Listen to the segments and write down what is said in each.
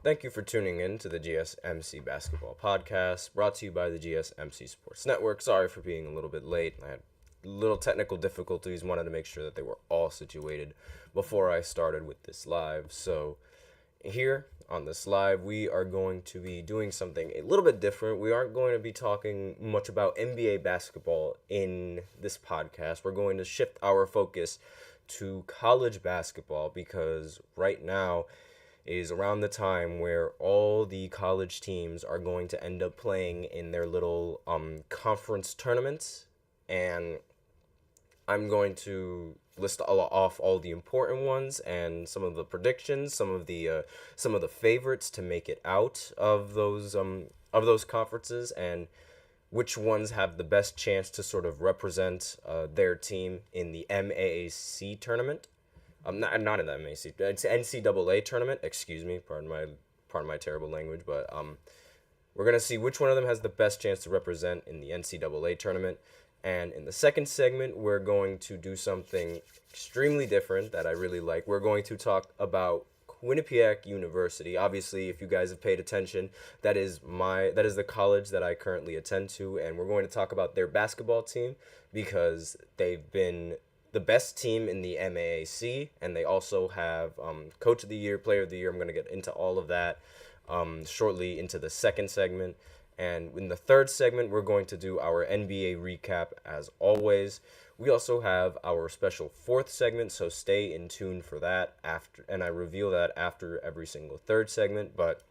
Thank you for tuning in to the GSMC Basketball Podcast, brought to you by the GSMC Sports Network. Sorry for being a little bit late. I had little technical difficulties, wanted to make sure that they were all situated before I started with this live. So here on this live, we are going to be doing something a little bit different. We aren't going to be talking much about NBA basketball in this podcast. We're going to shift our focus to college basketball because right now is around the time where all the college teams are going to end up playing in their little conference tournaments, and I'm going to list off all the important ones and some of the predictions, some of the favorites to make it out of those conferences, and which ones have the best chance to sort of represent their team in the MAAC tournament. Not in the MAAC. It's NCAA tournament. Excuse me. Pardon my terrible language. But we're gonna see which one of them has the best chance to represent in the NCAA tournament. And in the second segment, we're going to do something extremely different that I really like. We're going to talk about Quinnipiac University. Obviously, if you guys have paid attention, that is the college that I currently attend to, and we're going to talk about their basketball team because they've been the best team in the MAAC, and they also have Coach of the Year, Player of the Year. I'm going to get into all of that shortly into the second segment. And in the third segment, we're going to do our NBA recap as always. We also have our special fourth segment, so stay in tune for that and I reveal that after every single third segment. But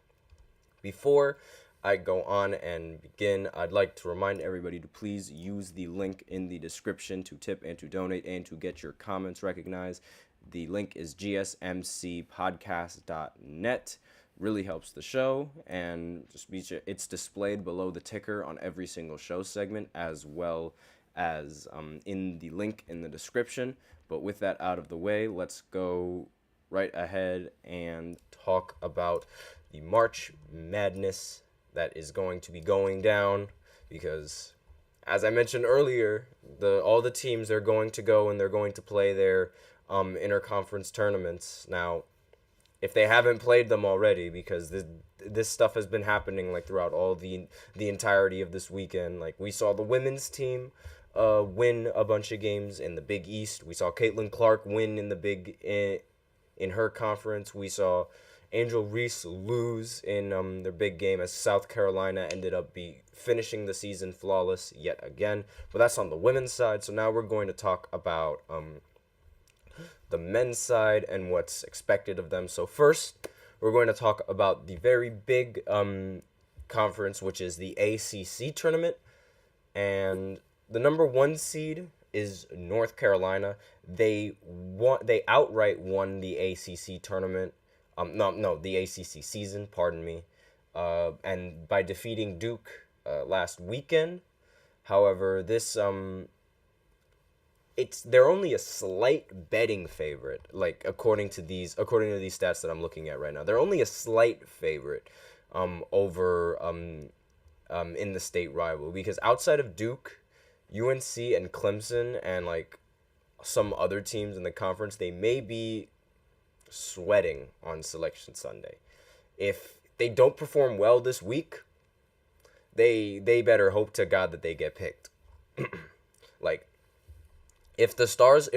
before I go on and begin, I'd like to remind everybody to please use the link in the description to tip and to donate and to get your comments recognized. The link is gsmcpodcast.net. Really helps the show, and just be sure it's displayed below the ticker on every single show segment, as well as in the link in the description. But with that out of the way, let's go right ahead and talk about the March Madness that is going to be going down, because as I mentioned earlier, all the teams are going to go and they're going to play their interconference tournaments. Now, if they haven't played them already, because this stuff has been happening like throughout all the entirety of this weekend. Like, we saw the women's team win a bunch of games in the Big East. We saw Caitlin Clark win in her conference. We saw Angel Reese lose in their big game as South Carolina ended up finishing the season flawless yet again. But that's on the women's side. So now we're going to talk about the men's side and what's expected of them. So first, we're going to talk about the very big conference, which is the ACC tournament. And the number one seed is North Carolina. They outright won the ACC tournament. The ACC season, pardon me. And by defeating Duke last weekend. However, they're only a slight betting favorite, like according to these stats that I'm looking at right now. They're only a slight favorite over in the state rival, because outside of Duke, UNC and Clemson and like some other teams in the conference, they may be sweating on Selection Sunday. If they don't perform well this week, they better hope to God that they get picked. Like, If the stars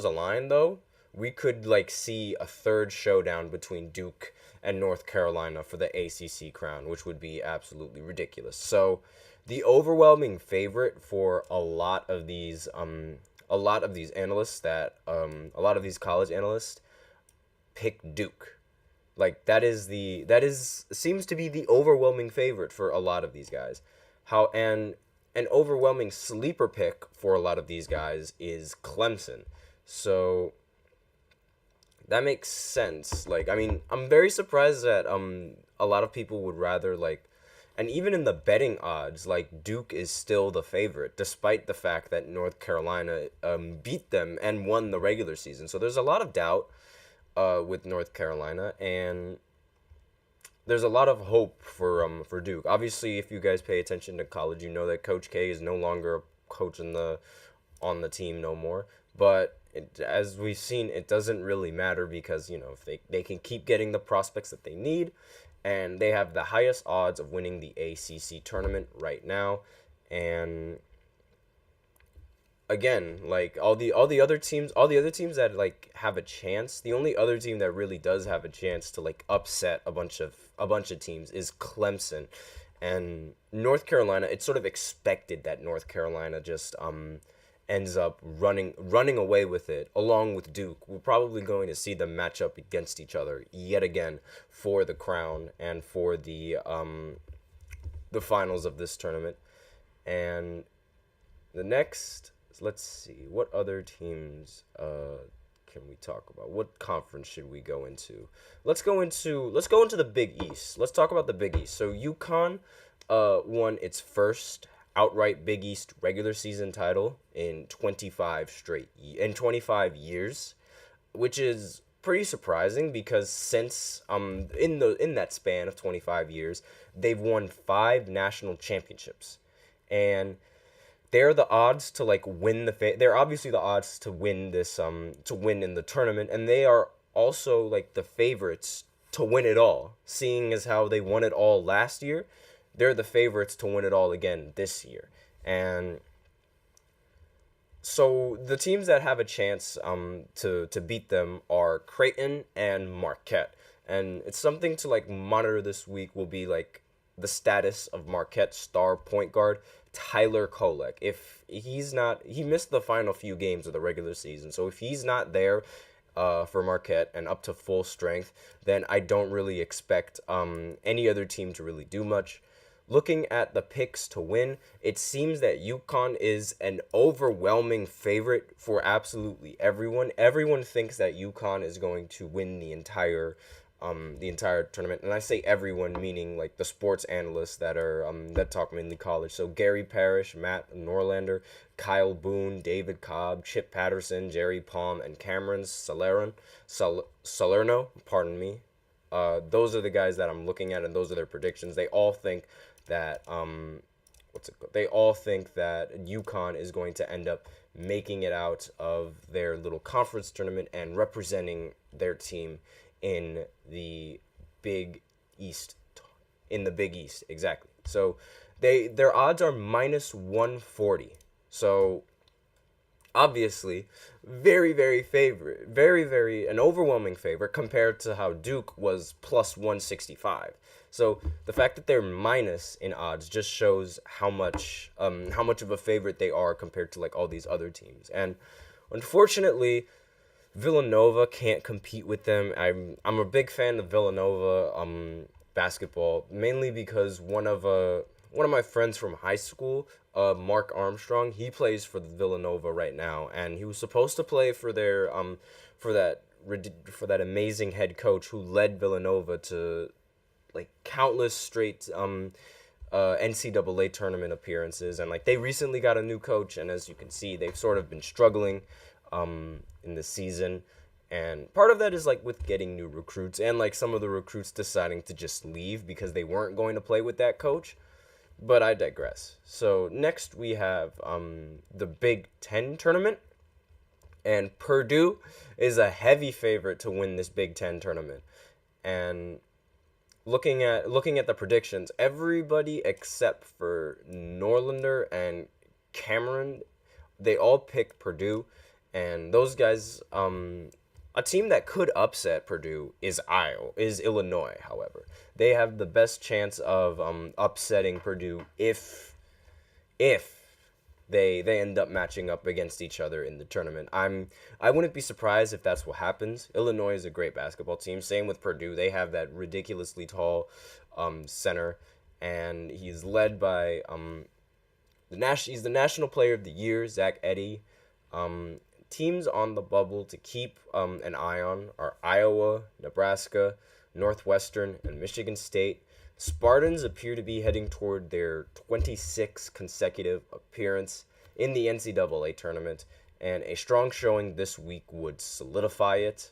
align, though, we could like see a third showdown between Duke and North Carolina for the ACC crown, which would be absolutely ridiculous. So, the overwhelming favorite for a lot of these analysts a lot of these college analysts pick Duke. Like, seems to be the overwhelming favorite for a lot of these guys. An overwhelming sleeper pick for a lot of these guys is Clemson. So that makes sense. Like, I mean, I'm very surprised that a lot of people would rather and even in the betting odds, like, Duke is still the favorite, despite the fact that North Carolina beat them and won the regular season. So there's a lot of doubt with North Carolina, and there's a lot of hope for Duke. Obviously, if you guys pay attention to college, you know that Coach K is no longer a coach on the team no more. But as we've seen, it doesn't really matter because, if they can keep getting the prospects that they need, and they have the highest odds of winning the ACC tournament right now. And again, like all the other teams that like have a chance, the only other team that really does have a chance to like upset a bunch of teams is Clemson. And North Carolina, it's sort of expected that North Carolina just ends up running away with it along with Duke. We're probably going to see them match up against each other yet again for the crown and for the finals of this tournament. And the next, let's see, what other teams can we talk about? What conference should we go into? Let's go into the Big East. Let's talk about the Big East. So UConn won its first outright Big East regular season title in 25 years, which is pretty surprising because since in that span of 25 years, they've won 5 national championships. And they're the odds to like win they're obviously the odds to win this to win in the tournament, and they are also like the favorites to win it all, seeing as how they won it all last year. They're the favorites to win it all again this year. And so the teams that have a chance to beat them are Creighton and Marquette. And it's something to like monitor this week will be like the status of Marquette's star point guard Tyler Kolek. If he's not, he missed the final few games of the regular season. So if he's not there for Marquette and up to full strength, then I don't really expect any other team to really do much. Looking at the picks to win, it seems that UConn is an overwhelming favorite for absolutely everyone. Everyone thinks that UConn is going to win the entire tournament, and I say everyone meaning like the sports analysts that are that talk mainly college. So Gary Parrish, Matt Norlander, Kyle Boone, David Cobb, Chip Patterson, Jerry Palm, and Cameron Salerno. Pardon me. Those are the guys that I'm looking at, and those are their predictions. They all think that They all think that UConn is going to end up making it out of their little conference tournament and representing their team in the Big East. Exactly. So their odds are minus 140. So obviously, very an overwhelming favorite compared to how Duke was plus 165. So the fact that they're minus in odds just shows how much of a favorite they are compared to like all these other teams. And unfortunately, Villanova can't compete with them. I'm a big fan of Villanova basketball, mainly because one of my friends from high school, Mark Armstrong, he plays for Villanova right now, and he was supposed to play for their for that amazing head coach who led Villanova to like countless straight NCAA tournament appearances, and like they recently got a new coach, and as you can see, they've sort of been struggling in the season. And part of that is like with getting new recruits and like some of the recruits deciding to just leave because they weren't going to play with that coach. But I digress. So next we have the Big Ten tournament, and Purdue is a heavy favorite to win this Big Ten tournament. And looking at the predictions, everybody except for Norlander and Cameron, they all picked Purdue, and those guys. A team that could upset Purdue is Illinois, however. They have the best chance of upsetting Purdue if they end up matching up against each other in the tournament. I wouldn't be surprised if that's what happens. Illinois is a great basketball team. Same with Purdue. They have that ridiculously tall center, and he's led by he's the National Player of the Year, Zach Edey. Teams on the bubble to keep an eye on are Iowa, Nebraska, Northwestern, and Michigan State. Spartans appear to be heading toward their 26th consecutive appearance in the NCAA tournament, and a strong showing this week would solidify it.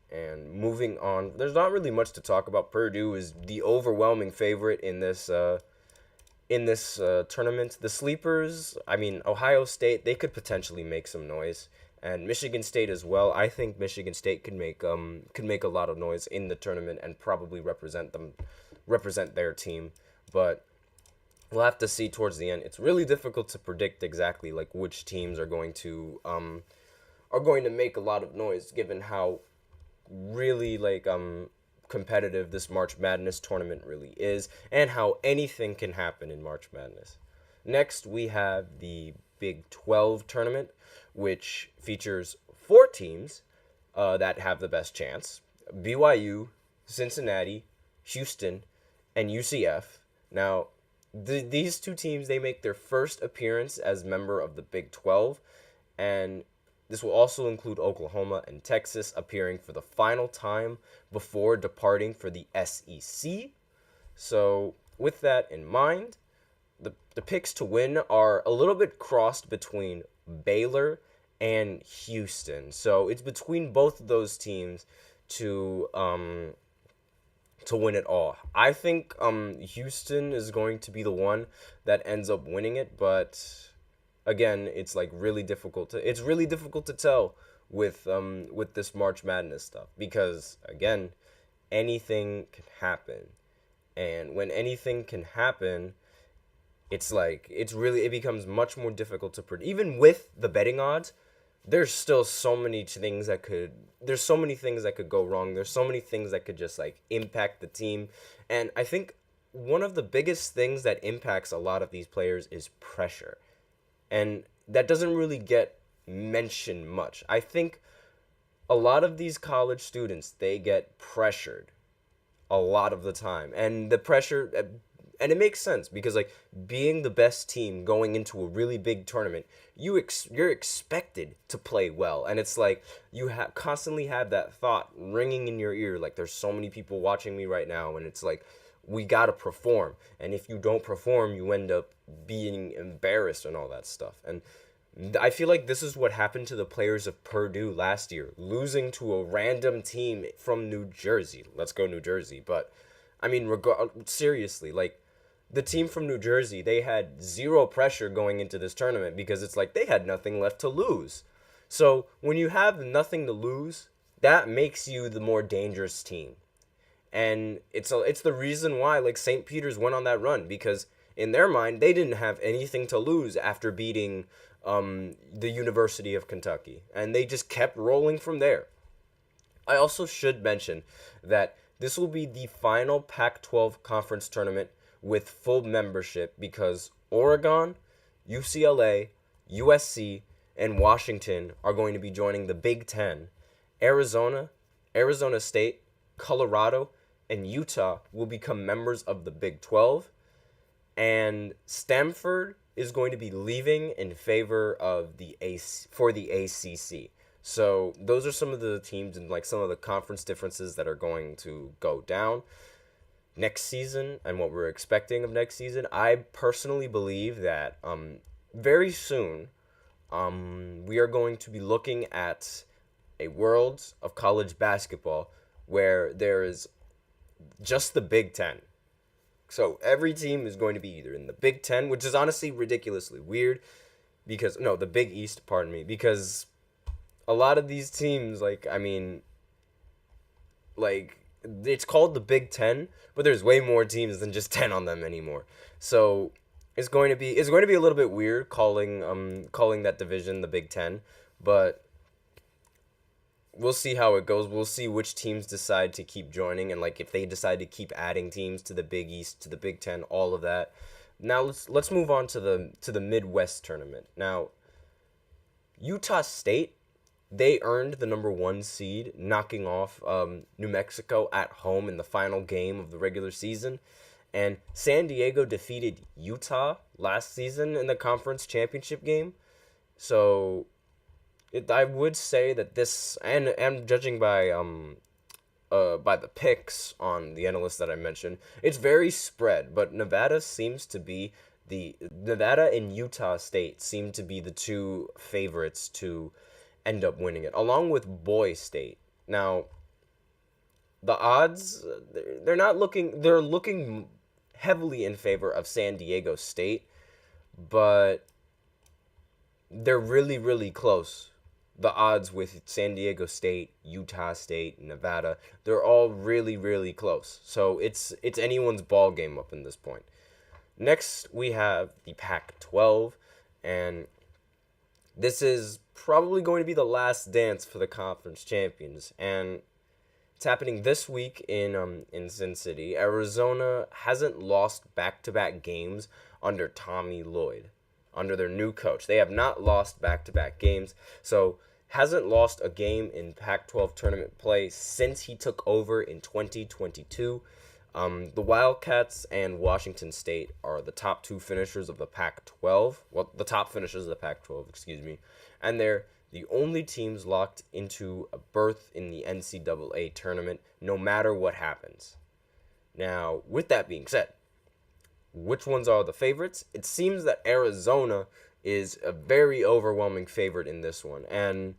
And moving on, there's not really much to talk about. Purdue is the overwhelming favorite in this tournament. The sleepers, Ohio State, they could potentially make some noise. and Michigan State as well. I think Michigan State could make a lot of noise in the tournament and probably represent their team, but we'll have to see towards the end. It's really difficult to predict exactly like which teams are going to make a lot of noise, given how really like competitive this March Madness tournament really is, and how anything can happen in March Madness. Next, we have the Big 12 tournament, which features 4 teams that have the best chance: BYU, Cincinnati, Houston, and UCF. Now, these 2 teams, they make their first appearance as member of the Big 12, and this will also include Oklahoma and Texas appearing for the final time before departing for the SEC. So with that in mind, the picks to win are a little bit crossed between Baylor and Houston. So it's between both of those teams to win it all. I think Houston is going to be the one that ends up winning it, but again, it's really difficult to tell with this March Madness stuff, because again, anything can happen. And when anything can happen, it becomes much more difficult to predict. Even with the betting odds, there's still so many things that could go wrong. There's so many things that could just impact the team. And I think one of the biggest things that impacts a lot of these players is pressure. And that doesn't really get mentioned much. I think a lot of these college students, they get pressured a lot of the time. And the pressure, and it makes sense, because being the best team going into a really big tournament, you're expected to play well. And it's you constantly have that thought ringing in your ear, there's so many people watching me right now, and it's we got to perform. And if you don't perform, you end up being embarrassed and all that stuff. And I feel like this is what happened to the players of Purdue last year, losing to a random team from New Jersey. Let's go New Jersey. But I mean, seriously, the team from New Jersey, they had zero pressure going into this tournament, because it's they had nothing left to lose. So when you have nothing to lose, that makes you the more dangerous team. And it's the reason why St. Peter's went on that run, because in their mind, they didn't have anything to lose after beating the University of Kentucky, and they just kept rolling from there. I also should mention that this will be the final Pac-12 conference tournament with full membership, because Oregon, UCLA, USC, and Washington are going to be joining the Big Ten. Arizona State, Colorado, and Utah will become members of the Big 12, and Stanford is going to be leaving in favor of the ACC. So those are some of the teams and some of the conference differences that are going to go down next season, and what we're expecting of next season. I personally believe that very soon we are going to be looking at a world of college basketball where there is just the Big Ten. So every team is going to be either in the Big Ten, which is honestly ridiculously weird, the Big East, pardon me, because a lot of these teams, it's called the Big Ten, but there's way more teams than just 10 on them anymore. So it's going to be a little bit weird calling that division the Big Ten, but we'll see how it goes. We'll see which teams decide to keep joining, and if they decide to keep adding teams to the Big East, to the Big Ten, all of that. Now let's move on to the Midwest tournament. Now, Utah State, they earned the number 1 seed, knocking off New Mexico at home in the final game of the regular season. And San Diego defeated Utah last season in the conference championship game. So I would say that this, and judging by the picks on the analysts that I mentioned, it's very spread. But Nevada and Utah State seem to be the 2 favorites to end up winning it, along with Boy State. Now, the odds, they're looking heavily in favor of San Diego State, but they're really, really close the odds with San Diego State, Utah State, Nevada, they're all really, really close. So it's anyone's ball game up in this point. Next, we have the Pac-12, and this is probably going to be the last dance for the conference champions, and it's happening this week in Sin City. Arizona hasn't lost back-to-back games under Tommy Lloyd, under their new coach. They have not lost back-to-back games, so hasn't lost a game in Pac-12 tournament play since he took over in 2022. The Wildcats and Washington State are the top two finishers of the Pac-12. Well, the top finishers of the Pac-12, excuse me. And they're the only teams locked into a berth in the NCAA tournament, no matter what happens. Now, with that being said, which ones are the favorites? It seems that Arizona is a very overwhelming favorite in this one. And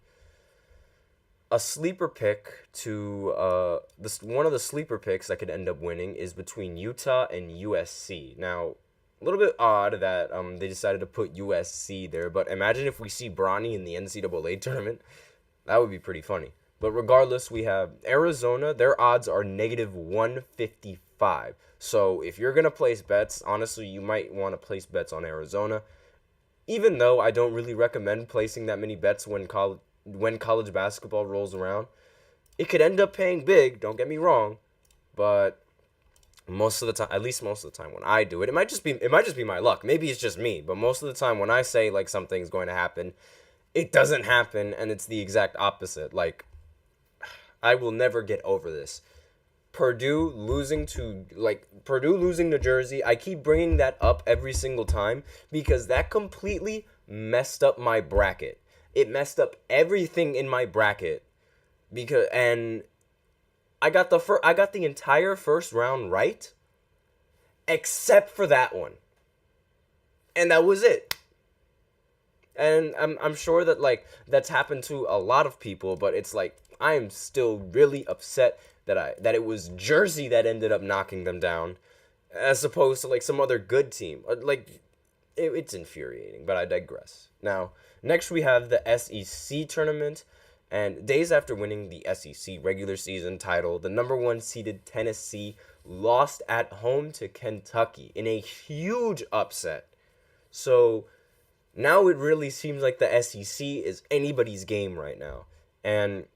a sleeper pick to one of the sleeper picks that could end up winning is between Utah and USC. Now, a little bit odd that they decided to put USC there, but imagine if we see Bronny in the NCAA tournament. That would be pretty funny. But regardless, we have Arizona. Their odds are -155. So if you're going to place bets, honestly, you might want to place bets on Arizona. Even though I don't really recommend placing that many bets when college basketball rolls around. It could end up paying big, don't get me wrong, but most of the time, at least most of the time when I do it, it might just be my luck. Maybe it's just me, but most of the time when I say like something's going to happen, it doesn't happen, and it's the exact opposite. Like, I will never get over this. Purdue losing to Jersey. I keep bringing that up every single time because that completely messed up my bracket. It messed up everything in my bracket and I got the entire first round right except for that one. And that was it. And I'm sure that like that's happened to a lot of people, but it's like I am still really upset that it was Jersey that ended up knocking them down as opposed to like some other good team. Like it's infuriating, but I digress. Now, next we have the SEC tournament, and days after winning the SEC regular season title, the number 1 seeded Tennessee lost at home to Kentucky in a huge upset. So now it really seems like the SEC is anybody's game right now. And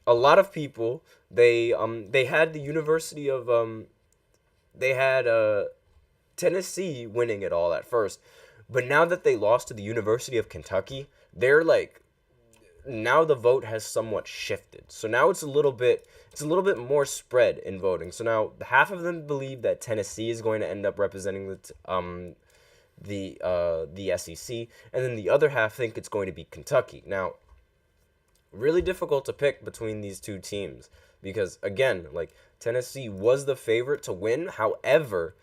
a lot of people, they had the University of Tennessee winning it all at first. But now that they lost to the University of Kentucky, they're like, now the vote has somewhat shifted. So now it's a little bit more spread in voting. So now half of them believe that Tennessee is going to end up representing the SEC, and then the other half think it's going to be Kentucky. Now, really difficult to pick between these two teams because again, like Tennessee was the favorite to win. However,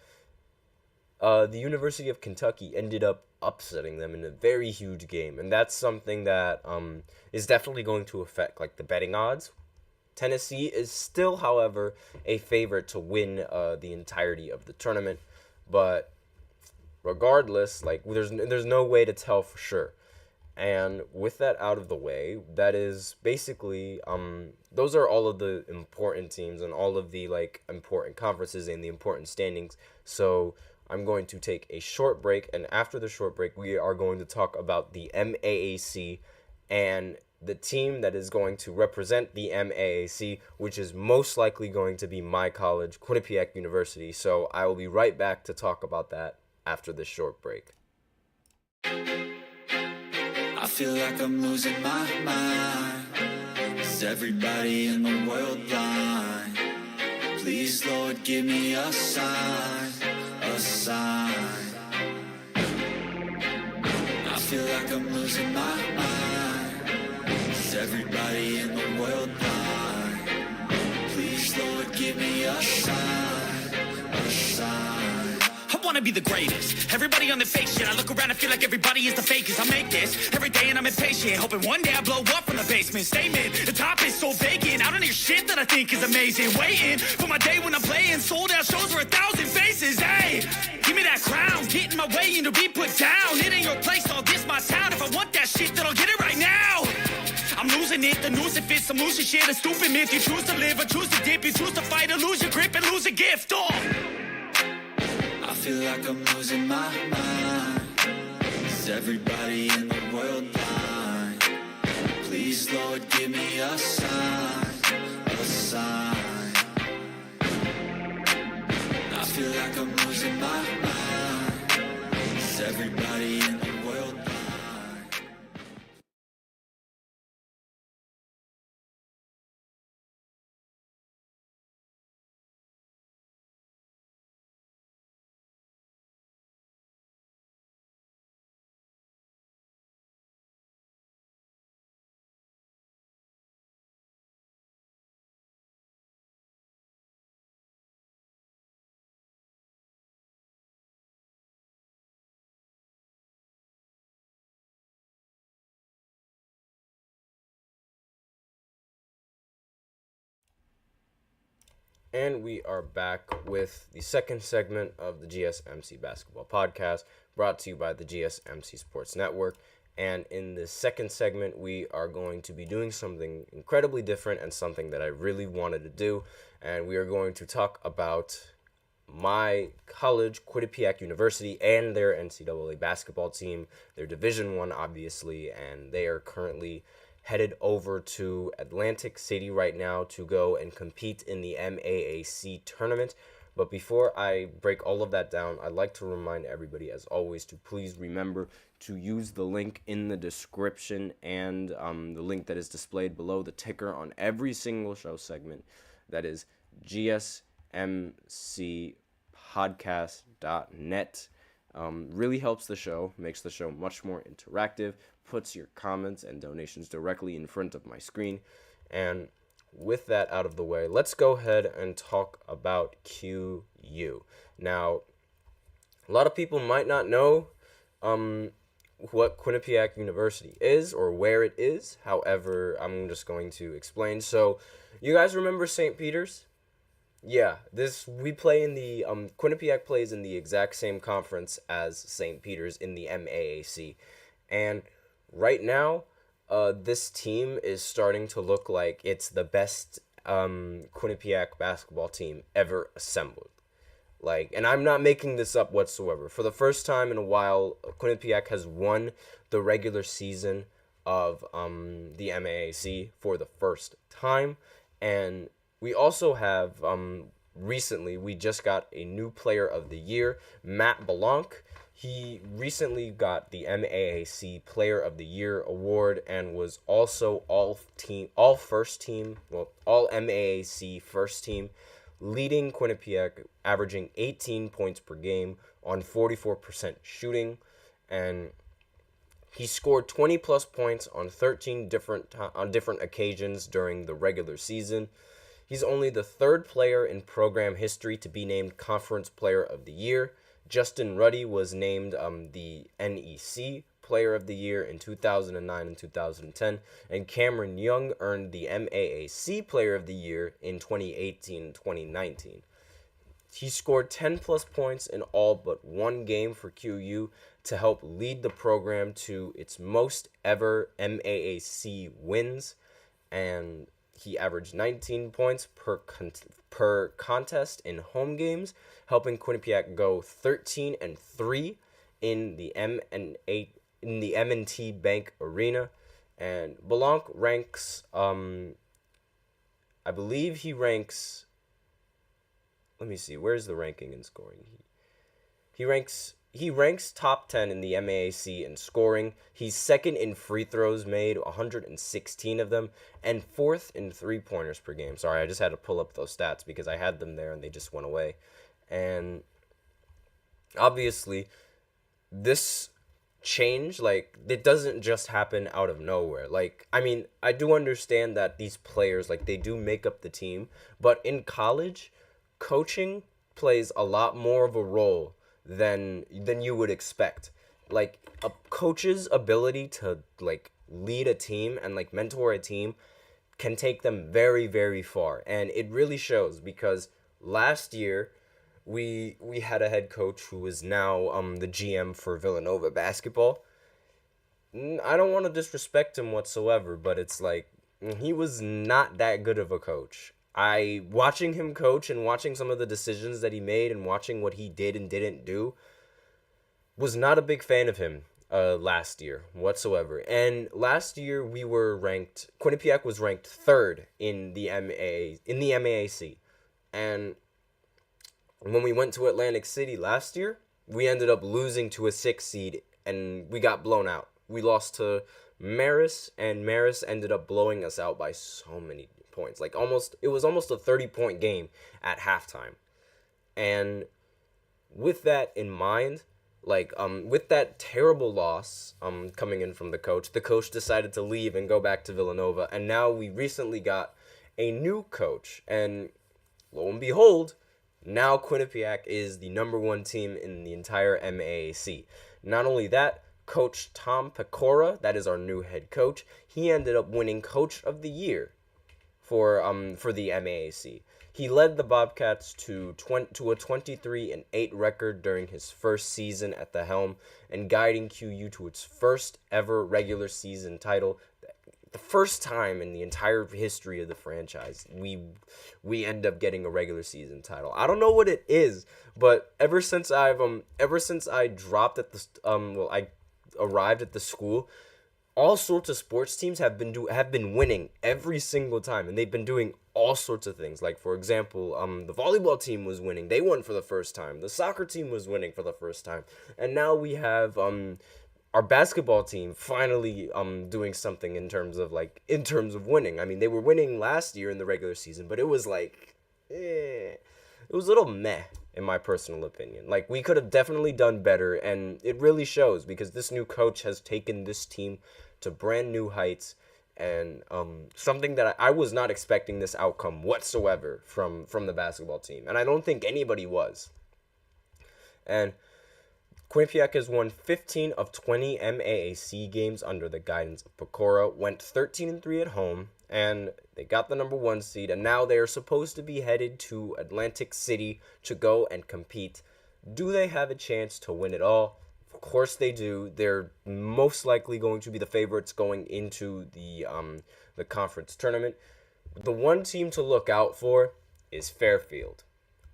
the University of Kentucky ended up upsetting them in a very huge game, and that's something that is definitely going to affect like the betting odds. Tennessee is still, however, a favorite to win the entirety of the tournament, but regardless, like there's no way to tell for sure. And with that out of the way, that is basically those are all of the important teams and all of the like important conferences and the important standings. So I'm going to take a short break, and after the short break, we are going to talk about the MAAC and the team that is going to represent the MAAC, which is most likely going to be my college, Quinnipiac University. So I will be right back to talk about that after this short break. I feel like I'm losing my mind. Is everybody in the world blind? Please, Lord, give me a sign, a sign. I feel like I'm losing my mind. Is everybody in the world blind? Please, Lord, give me a sign, a sign. I wanna be the greatest. Everybody on the fake shit. I look around and feel like everybody is the fakest. I make this every day and I'm impatient, hoping one day I blow up from the basement. Statement, the top is so vacant. I don't hear shit that I think is amazing. Waiting for my day when I'm playing sold out shows for 1,000 faces. Hey, give me that crown, get in my way and to be put down. It ain't your place, all this my town. If I want that shit, then I'll get it right now. losing it. The noose, if it's some loose shit, a stupid myth. You choose to live or choose to dip. You choose to fight or lose your grip and lose a gift. Oh! I feel like I'm losing my mind. Is everybody in the world blind? Please, Lord, give me a sign, a sign. I feel like I'm losing my mind. Is everybody in the world blind? And we are back with the second segment of the GSMC Basketball Podcast, brought to you by the GSMC Sports Network. And in this second segment, we are going to be doing something incredibly different and something that I really wanted to do. And we are going to talk about my college, Quinnipiac University, and their NCAA basketball team. Their Division I, obviously, and they are currently headed over to Atlantic City right now to go and compete in the MAAC tournament. But before I break all of that down, I'd like to remind everybody, as always, to please remember to use the link in the description and the link that is displayed below the ticker on every single show segment. That is GSMCpodcast.net. Really helps the show, makes the show much more interactive, puts your comments and donations directly in front of my screen. And with that out of the way, let's go ahead and talk about QU. Now, a lot of people might not know what Quinnipiac University is or where it is. However, I'm just going to explain. So, you guys remember St. Peter's? Yeah, we play in the Quinnipiac plays in the exact same conference as St. Peter's in the MAAC, and right now, this team is starting to look like it's the best Quinnipiac basketball team ever assembled. And I'm not making this up whatsoever. For the first time in a while, Quinnipiac has won the regular season of the MAAC for the first time, and we also have, recently, we just got a new player of the year, Matt Blanc. He recently got the MAAC Player of the Year award and was also all MAAC first team, leading Quinnipiac, averaging 18 points per game on 44% shooting, and he scored 20 plus points on 13 different occasions during the regular season. He's only the third player in program history to be named Conference Player of the Year. Justin Ruddy was named the NEC Player of the Year in 2009 and 2010, and Cameron Young earned the MAAC Player of the Year in 2018 and 2019. He scored 10 plus points in all but one game for QU to help lead the program to its most ever MAAC wins, and he averaged 19 points per contest in home games, helping Quinnipiac go 13-3 in the M&T Bank Arena. And Blanc ranks, I believe he ranks. Let me see. Where's the ranking in scoring? He ranks top 10 in the MAAC in scoring. He's second in free throws made, 116 of them, and fourth in three-pointers per game. Sorry, I just had to pull up those stats because I had them there and they just went away. And obviously, this change, it doesn't just happen out of nowhere. I do understand that these players, they do make up the team, but in college, coaching plays a lot more of a role than you would expect. A coach's ability to lead a team and mentor a team can take them very, very far, and it really shows because last year we had a head coach who is now the GM for Villanova basketball. I don't want to disrespect him whatsoever, but it's he was not that good of a coach. Watching him coach and watching some of the decisions that he made and watching what he did and didn't do, was not a big fan of him last year whatsoever. And last year Quinnipiac was ranked third in the MAAC. And when we went to Atlantic City last year, we ended up losing to a 6 seed and we got blown out. We lost to Marist, and Marist ended up blowing us out by so many points. It was almost a 30-point game at halftime. And with that in mind, with that terrible loss coming in from the coach decided to leave and go back to Villanova, and now we recently got a new coach, and lo and behold, now Quinnipiac is the number 1 team in the entire MAAC. Not only that, Coach Tom Pecora, that is our new head coach, he ended up winning Coach of the Year for the MAAC. He led the Bobcats to a 23-8 record during his first season at the helm, and guiding QU to its first ever regular season title. The first time in the entire history of the franchise we end up getting a regular season title. I don't know what it is, but ever since I arrived at the school, all sorts of sports teams have been winning every single time, and they've been doing all sorts of things. Like, for example, the volleyball team was winning. They won for the first time. The soccer team was winning for the first time. And now we have our basketball team finally doing something in terms of winning. I mean, they were winning last year in the regular season, but it was it was a little meh, in my personal opinion. Like, we could have definitely done better, and it really shows because this new coach has taken this team to brand new heights, and something that I was not expecting this outcome whatsoever from the basketball team, and I don't think anybody was. And Quinnipiac has won 15 of 20 MAAC games under the guidance of Pecora, went 13-3 at home, and they got the number 1 seed, and now they are supposed to be headed to Atlantic City to go and compete. Do they have a chance to win it all? Of course they do. They're most likely going to be the favorites going into the conference tournament. The one team to look out for is Fairfield.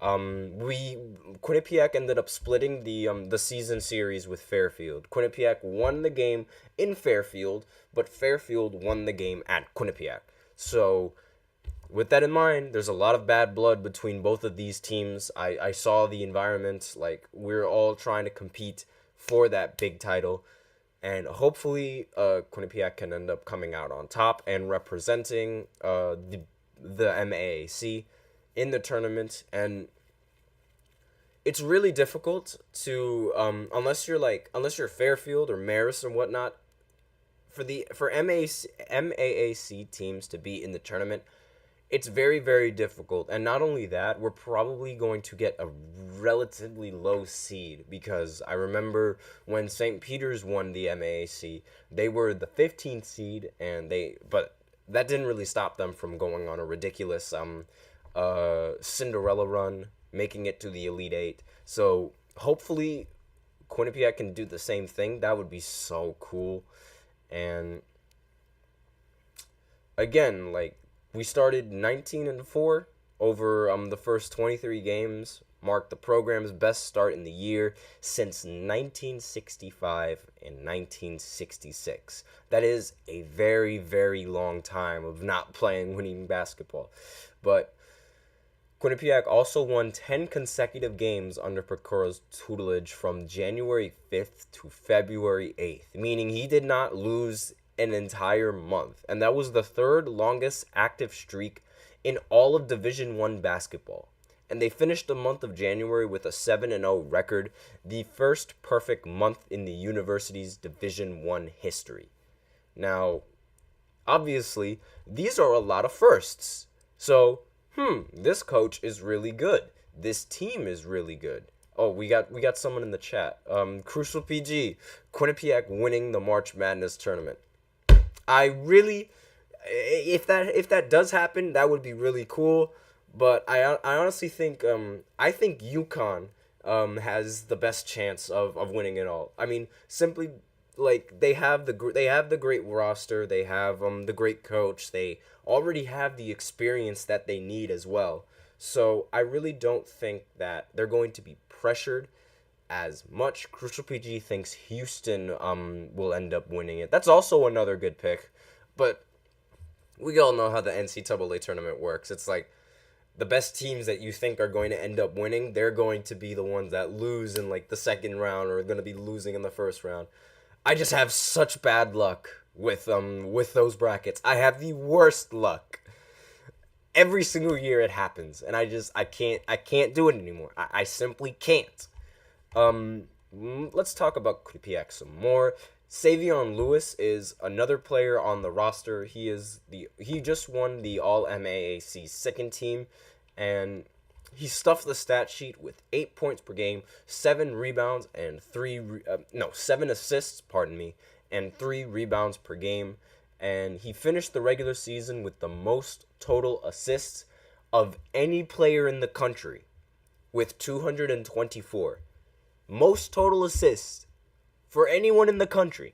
Quinnipiac ended up splitting the season series with Fairfield. Quinnipiac won the game in Fairfield, but Fairfield won the game at Quinnipiac. So, with that in mind, there's a lot of bad blood between both of these teams. I saw the environment, we're all trying to compete for that big title, and hopefully Quinnipiac can end up coming out on top and representing the MAAC in the tournament. And it's really difficult to unless you're Fairfield or Marist or whatnot, for MAAC teams to be in the tournament. It's very, very difficult. And not only that, we're probably going to get a relatively low seed, because I remember when St. Peter's won the MAAC, they were the 15th seed, but that didn't really stop them from going on a ridiculous Cinderella run, making it to the Elite Eight. So hopefully Quinnipiac can do the same thing. That would be so cool. And again, we started 19-4 over the first 23 games, marked the program's best start in the year since 1965 and 1966. That is a very, very long time of not playing winning basketball. But Quinnipiac also won 10 consecutive games under Pecora's tutelage from January 5th to February 8th, meaning he did not lose an entire month, and that was the third longest active streak in all of Division I basketball. And they finished the month of January with a 7-0 record, the first perfect month in the university's Division I history. Now, obviously, these are a lot of firsts. So, this coach is really good. This team is really good. Oh, we got someone in the chat. Crucial PG, Quinnipiac winning the March Madness tournament. If that does happen, that would be really cool. But I honestly think UConn has the best chance of winning it all. I mean, simply like they have the great roster, they have the great coach, they already have the experience that they need as well. So I really don't think that they're going to be pressured as much. Crucial PG thinks Houston will end up winning it. That's also another good pick, but we all know how the NCAA tournament works. It's like the best teams that you think are going to end up winning, they're going to be the ones that lose in like the second round or are going to be losing in the first round. I just have such bad luck with those brackets. I have the worst luck. Every single year it happens, and I can't do it anymore. I simply can't. Let's talk about Quinnipiac some more. Savion Lewis is another player on the roster. He just won the All MAAC second team, and he stuffed the stat sheet with 8 points per game, 7 rebounds, and 7 assists, and 3 rebounds per game. And he finished the regular season with the most total assists of any player in the country, with 224. Most total assists for anyone in the country.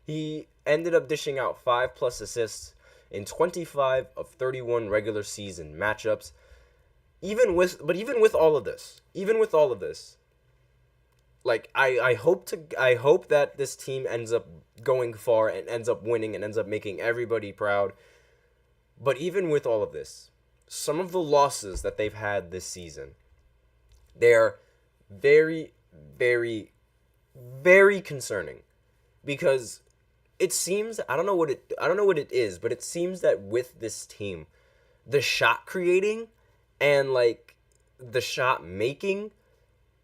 He ended up dishing out 5+ assists in 25 of 31 regular season matchups. Even with all of this, like I hope that this team ends up going far and ends up winning and ends up making everybody proud. But even with all of this, some of the losses that they've had this season, they're very, very, very concerning, because it seems, I don't know what it is, but it seems that with this team, the shot creating and like the shot making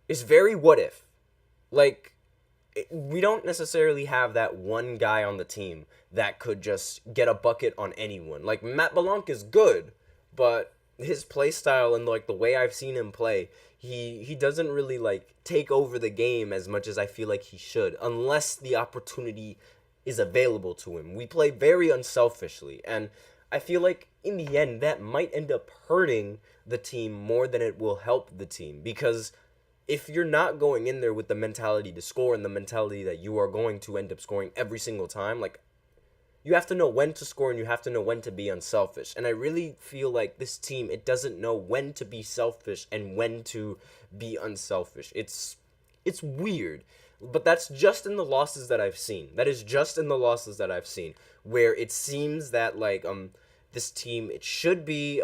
is very what if. Like, we don't necessarily have that one guy on the team that could just get a bucket on anyone. Like, Matt Belanc is good, but his play style and like the way I've seen him play, he doesn't really like take over the game as much as I feel like he should, unless the opportunity is available to him. We play very unselfishly, and I feel like in the end that might end up hurting the team more than it will help the team, because if you're not going in there with the mentality to score and the mentality that you are going to end up scoring every single time, like, you have to know when to score and you have to know when to be unselfish. And I really feel like this team, it doesn't know when to be selfish and when to be unselfish. It's weird. But that's just in the losses that I've seen. That is just in the losses that I've seen, where it seems that like this team, it should be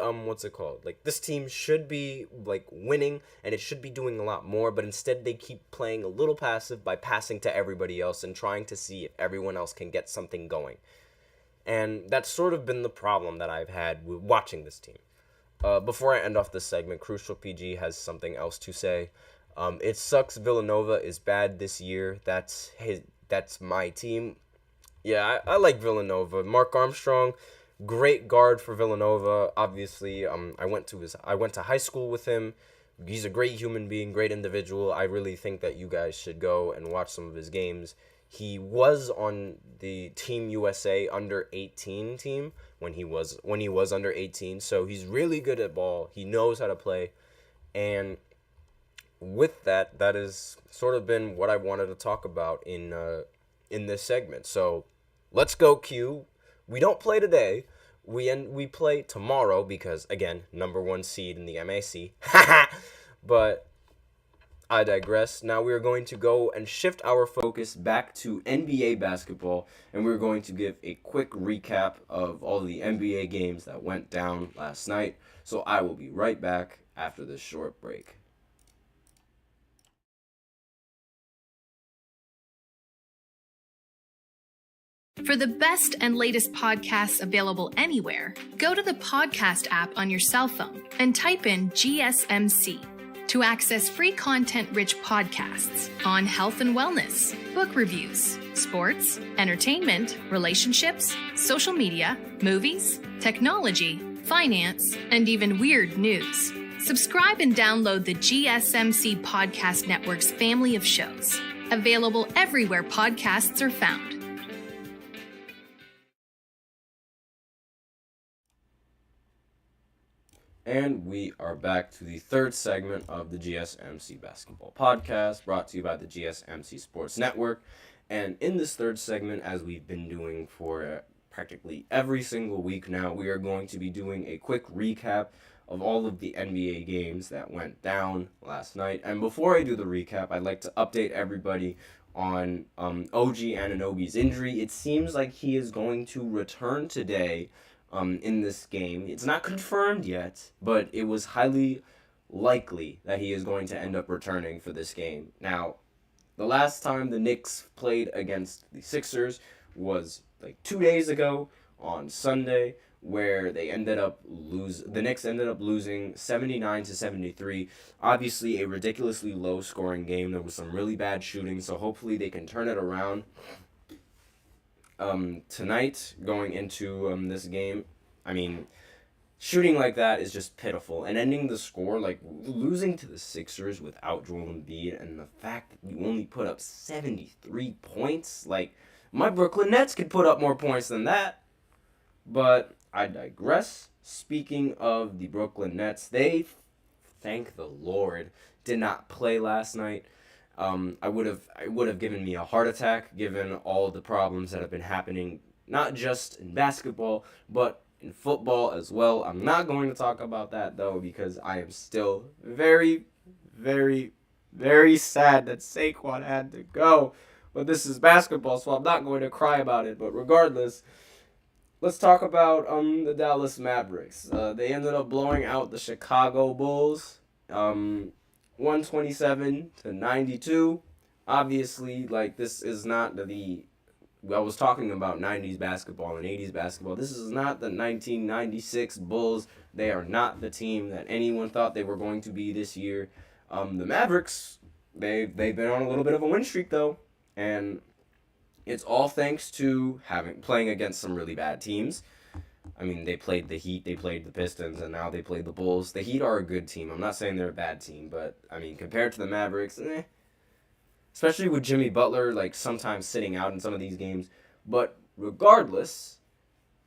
this team should be like winning and it should be doing a lot more, but instead they keep playing a little passive by passing to everybody else and trying to see if everyone else can get something going. And that's sort of been the problem that I've had with watching this team. Before I end off this segment, Crucial PG has something else to say. It sucks Villanova is bad this year. That's my team. Yeah, I like Villanova. Mark Armstrong, great guard for Villanova. Obviously, I went to high school with him. He's a great human being, great individual. I really think that you guys should go and watch some of his games. He was on the Team USA under 18 team when he was under 18. So he's really good at ball. He knows how to play. And with that has sort of been what I wanted to talk about in this segment. So let's go, Q. We don't play today. We play tomorrow because, again, number 1 seed in the MAAC. But I digress. Now we are going to go and shift our focus back to NBA basketball, and we're going to give a quick recap of all the NBA games that went down last night. So I will be right back after this short break. For the best and latest podcasts available anywhere, go to the podcast app on your cell phone and type in GSMC to access free content-rich podcasts on health and wellness, book reviews, sports, entertainment, relationships, social media, movies, technology, finance, and even weird news. Subscribe and download the GSMC Podcast Network's family of shows, available everywhere podcasts are found. And we are back to the third segment of the GSMC Basketball Podcast, brought to you by the GSMC Sports Network. And in this third segment, as we've been doing for practically every single week now, we are going to be doing a quick recap of all of the NBA games that went down last night. And before I do the recap, I'd like to update everybody on OG Anunoby's injury. It seems like he is going to return today in this game. It's not confirmed yet, but it was highly likely that he is going to end up returning for this game. Now, the last time the Knicks played against the Sixers was like 2 days ago on Sunday, where the Knicks ended up losing 79-73. Obviously, a ridiculously low scoring game. There was some really bad shooting, so hopefully they can turn it around tonight going into this game. I mean, shooting like that is just pitiful. And ending the score, like losing to the Sixers without Joel Embiid, and the fact that you only put up 73 points, like my Brooklyn Nets could put up more points than that. But I digress. Speaking of the Brooklyn Nets, they, thank the Lord, did not play last night. It would have given me a heart attack given all the problems that have been happening, not just in basketball, but in football as well. I'm not going to talk about that though, because I am still very, very, very sad that Saquon had to go. But this is basketball, so I'm not going to cry about it. But regardless, let's talk about the Dallas Mavericks. They ended up blowing out the Chicago Bulls, 127-92. Obviously, like, this is not I was talking about 90s basketball and 80s basketball. This is not the 1996 Bulls. They are not the team that anyone thought they were going to be this year. The Mavericks, they've been on a little bit of a win streak, though. And it's all thanks to playing against some really bad teams. I mean, they played the Heat, they played the Pistons, and now they played the Bulls. The Heat are a good team. I'm not saying they're a bad team, but, I mean, compared to the Mavericks, especially with Jimmy Butler, like, sometimes sitting out in some of these games. But regardless,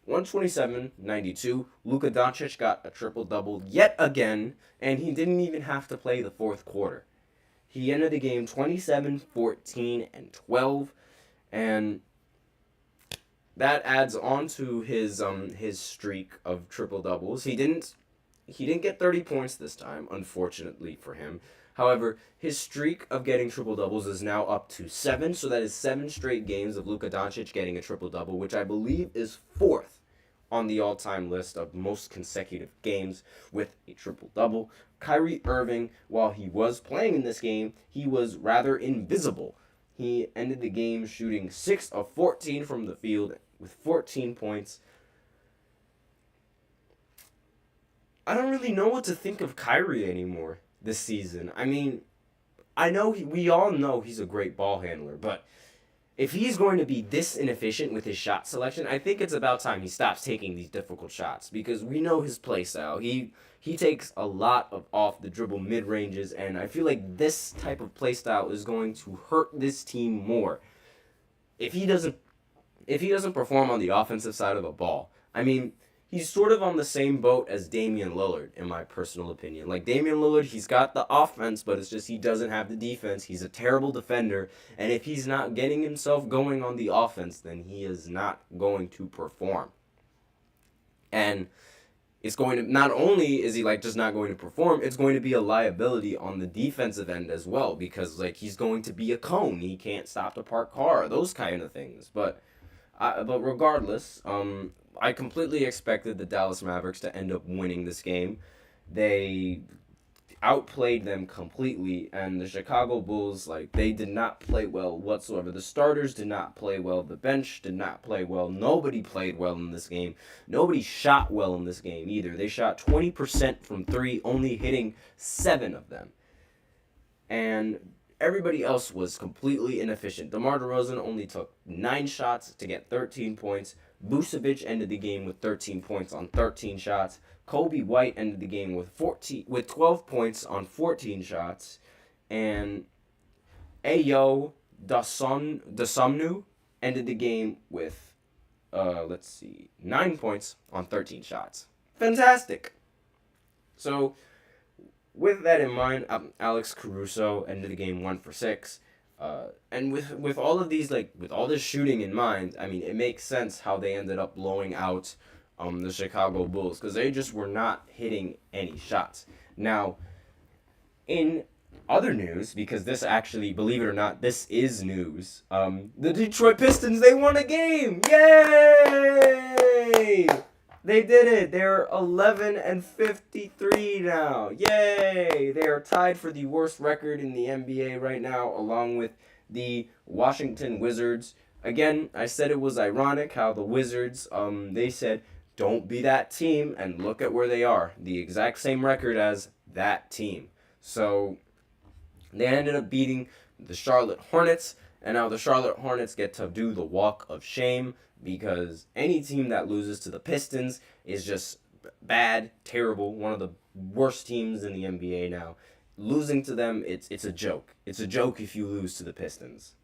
127-92, Luka Doncic got a triple-double yet again, and he didn't even have to play the fourth quarter. He ended the game 27, 14, and 12, and that adds on to his streak of triple doubles. He didn't get 30 points this time, unfortunately for him. However, his streak of getting triple doubles is now up to 7, so that is 7 straight games of Luka Doncic getting a triple double, which I believe is 4th on the all-time list of most consecutive games with a triple-double. Kyrie Irving, while he was playing in this game, he was rather invisible. He ended the game shooting 6 of 14 from the field with 14 points. I don't really know what to think of Kyrie anymore this season. I mean, we all know he's a great ball handler, but if he's going to be this inefficient with his shot selection, I think it's about time he stops taking these difficult shots, because we know his play style. He takes a lot of off the dribble mid ranges, and I feel like this type of play style is going to hurt this team more if he doesn't perform on the offensive side of the ball. I mean, he's sort of on the same boat as Damian Lillard, in my personal opinion. Like, Damian Lillard, he's got the offense, but it's just he doesn't have the defense. He's a terrible defender, and if he's not getting himself going on the offense, then he is not going to perform. And it's going to, not only is he, like, just not going to perform, it's going to be a liability on the defensive end as well, because, like, he's going to be a cone. He can't stop to park car, those kind of things. But regardless, I completely expected the Dallas Mavericks to end up winning this game. They outplayed them completely, and the Chicago Bulls, like, they did not play well whatsoever. The starters did not play well. The bench did not play well. Nobody played well in this game. Nobody shot well in this game either. They shot 20% from 3, only hitting 7 of them. And everybody else was completely inefficient. DeMar DeRozan only took 9 shots to get 13 points. Vucevic ended the game with 13 points on 13 shots. Kobe White ended the game with 12 points on 14 shots. And Ayo Dosunmu ended the game with 9 points on 13 shots. Fantastic. So, with that in mind, Alex Caruso ended the game 1 for 6. And with all of these, like, with all this shooting in mind, I mean, it makes sense how they ended up blowing out the Chicago Bulls, because they just were not hitting any shots. Now, in other news, because this actually, believe it or not, this is news, the Detroit Pistons, they won a game! Yay! They did it! They're 11-53 now. Yay! They are tied for the worst record in the NBA right now, along with the Washington Wizards. Again, I said it was ironic how the Wizards, they said, don't be that team, and look at where they are. The exact same record as that team. So, they ended up beating the Charlotte Hornets, and now the Charlotte Hornets get to do the walk of shame, because any team that loses to the Pistons is just bad, terrible, one of the worst teams in the NBA now. Losing to them, it's a joke. It's a joke if you lose to the Pistons.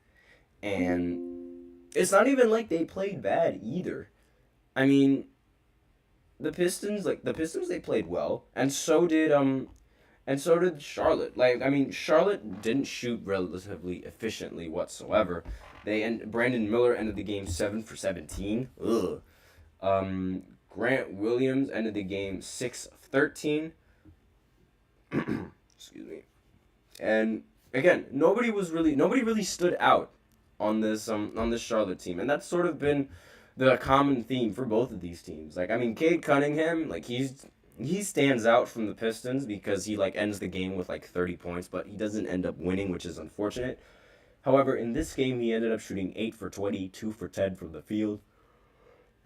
And it's not even like they played bad either. I mean, the Pistons, they played well, and so did Charlotte. Like, I mean, Charlotte didn't shoot relatively efficiently whatsoever. Brandon Miller ended the game 7 for 17. Ugh. Grant Williams ended the game 6 of 13. Excuse me. And again, nobody really stood out on this Charlotte team, and that's sort of been the common theme for both of these teams. Like, I mean, Cade Cunningham, like, he stands out from the Pistons because he, like, ends the game with, like, 30 points, but he doesn't end up winning, which is unfortunate. However, in this game, he ended up shooting 8 for 20, 2 for 10 from the field.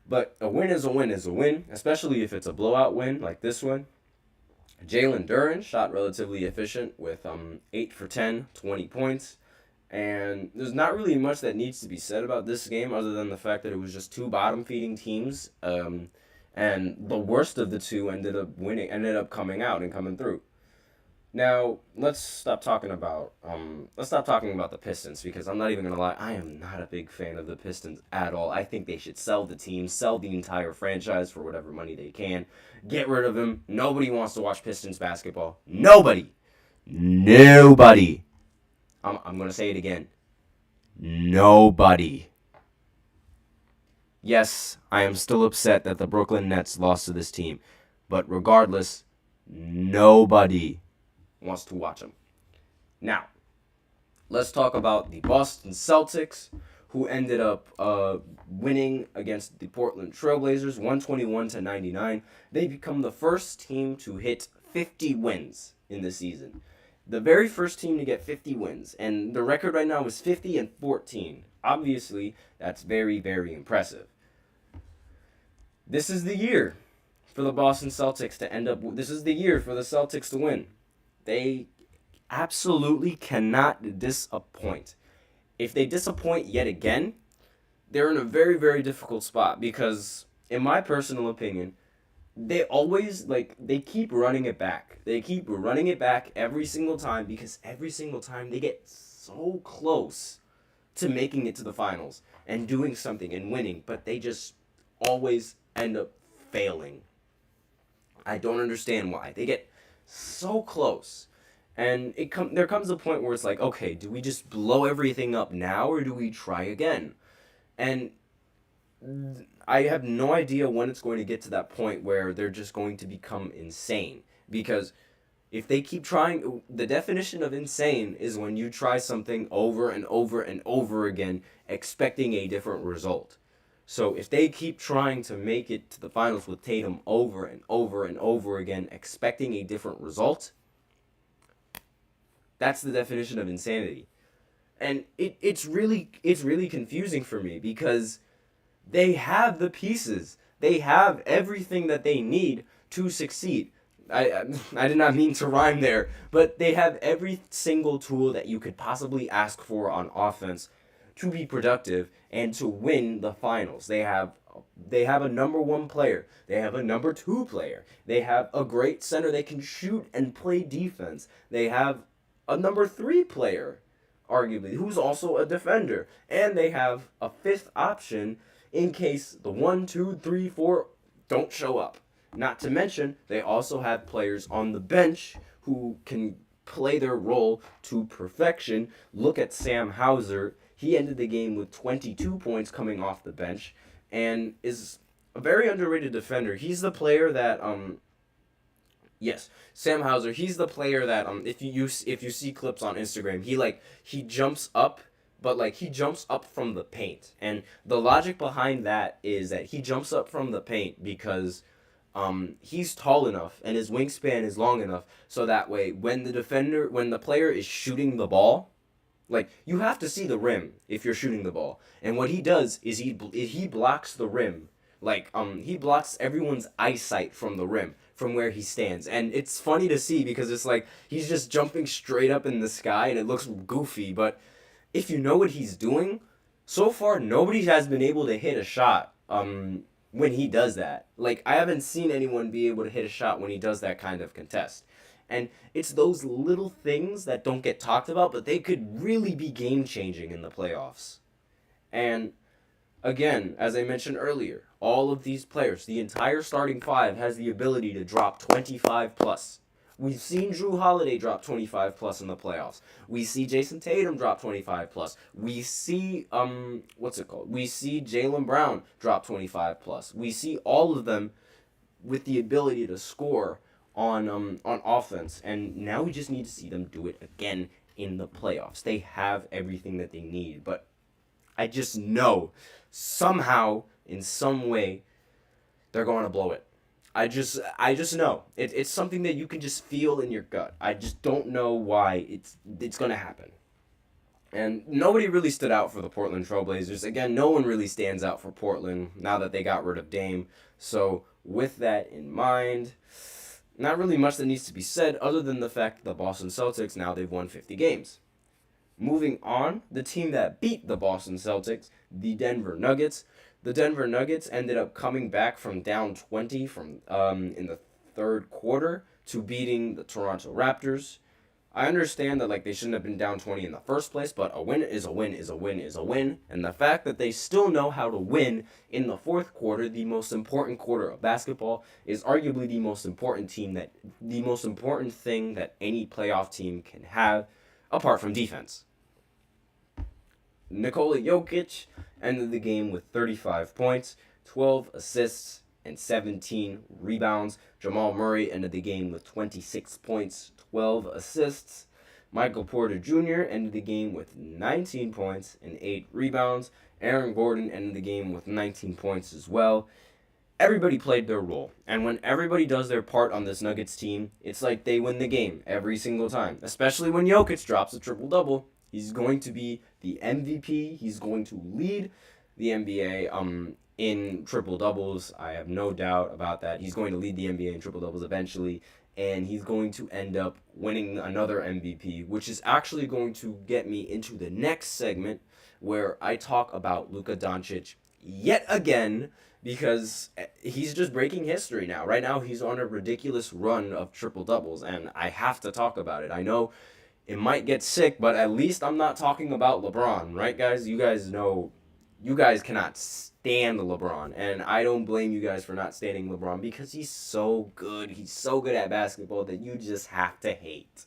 But a win is a win is a win, especially if it's a blowout win like this one. Jalen Duren shot relatively efficient with 8 for 10, 20 points. And there's not really much that needs to be said about this game other than the fact that it was just two bottom-feeding teams. And the worst of the two ended up coming out and coming through. Now, let's stop talking about the Pistons, because I'm not even going to lie, I am not a big fan of the Pistons at all. I think they should sell the team, sell the entire franchise for whatever money they can. Get rid of them. Nobody wants to watch Pistons basketball. Nobody. I'm going to say it again. Nobody. Yes, I am still upset that the Brooklyn Nets lost to this team, but regardless, nobody wants to watch them. Now, let's talk about the Boston Celtics, who ended up winning against the Portland Trailblazers 121-99. They become the first team to hit 50 wins in the season. The very first team to get 50 wins, and the record right now is 50-14. Obviously, that's very, very impressive. This is the year for the Boston Celtics to end up. This is the year for the Celtics to win. They absolutely cannot disappoint. If they disappoint yet again, they're in a very, very difficult spot, because, in my personal opinion, they always, they keep running it back. They keep running it back every single time, because every single time they get so close to making it to the finals and doing something and winning, but they just always end up failing. I don't understand why. They get so close, and there comes a point where it's like, okay, do we just blow everything up now, or do we try again? And I have no idea when it's going to get to that point where they're just going to become insane, because if they keep trying, the definition of insane is when you try something over and over and over again, expecting a different result. So if they keep trying to make it to the finals with Tatum over and over and over again, expecting a different result, that's the definition of insanity. And it's really confusing for me, because they have the pieces. They have everything that they need to succeed. I did not mean to rhyme there, but they have every single tool that you could possibly ask for on offense to be productive and to win the finals. They have a number one player. They have a number two player. They have a great center that can shoot and play defense. They have a number three player, arguably, who's also a defender. And they have a fifth option in case the 1, 2, 3, 4 don't show up. Not to mention, they also have players on the bench who can play their role to perfection. Look at Sam Hauser. He ended the game with 22 points coming off the bench and is a very underrated defender. He's the player that yes, Sam Hauser, he's the player that if you see clips on Instagram, he jumps up, but like he jumps up from the paint. And the logic behind that is that he jumps up from the paint because he's tall enough and his wingspan is long enough so that way when the player is shooting the ball, like, you have to see the rim if you're shooting the ball. And what he does is he blocks the rim. Like, he blocks everyone's eyesight from the rim, from where he stands. And it's funny to see because it's like he's just jumping straight up in the sky and it looks goofy. But if you know what he's doing, so far nobody has been able to hit a shot when he does that. Like, I haven't seen anyone be able to hit a shot when he does that kind of contest. And it's those little things that don't get talked about, but they could really be game-changing in the playoffs. And again, as I mentioned earlier, all of these players, the entire starting five, has the ability to drop 25 plus. We've seen Drew Holiday drop 25 plus in the playoffs. We see Jason Tatum drop 25 plus. We see We see Jaylen Brown drop 25 plus. We see all of them with the ability to score on offense, and now we just need to see them do it again in the playoffs. They have everything that they need, but I just know somehow, in some way, they're going to blow it. I just know. It's something that you can just feel in your gut. I just don't know why it's going to happen. And nobody really stood out for the Portland Trailblazers. Again, no one really stands out for Portland now that they got rid of Dame. So with that in mind, not really much that needs to be said other than the fact that the Boston Celtics, now they've won 50 games. Moving on, the team that beat the Boston Celtics, the Denver Nuggets. The Denver Nuggets ended up coming back from down 20 in the third quarter to beating the Toronto Raptors. I understand that they shouldn't have been down 20 in the first place, but a win is a win is a win is a win. And the fact that they still know how to win in the fourth quarter, the most important quarter of basketball, is arguably the most important thing that any playoff team can have, apart from defense. Nikola Jokic ended the game with 35 points, 12 assists, and 17 rebounds. Jamal Murray ended the game with 26 points, 12 assists. Michael Porter Jr. ended the game with 19 points and 8 rebounds. Aaron Gordon ended the game with 19 points as well. Everybody played their role. And when everybody does their part on this Nuggets team, it's like they win the game every single time. Especially when Jokic drops a triple-double. He's going to be the MVP. He's going to lead the NBA in triple-doubles. I have no doubt about that. He's going to lead the NBA in triple-doubles eventually. And he's going to end up winning another MVP, which is actually going to get me into the next segment where I talk about Luka Doncic yet again, because he's just breaking history now. Right now, he's on a ridiculous run of triple-doubles, and I have to talk about it. I know it might get sick, but at least I'm not talking about LeBron, right, guys? You guys know, you guys cannot stand LeBron, and I don't blame you guys for not standing LeBron because he's so good. He's so good at basketball that you just have to hate.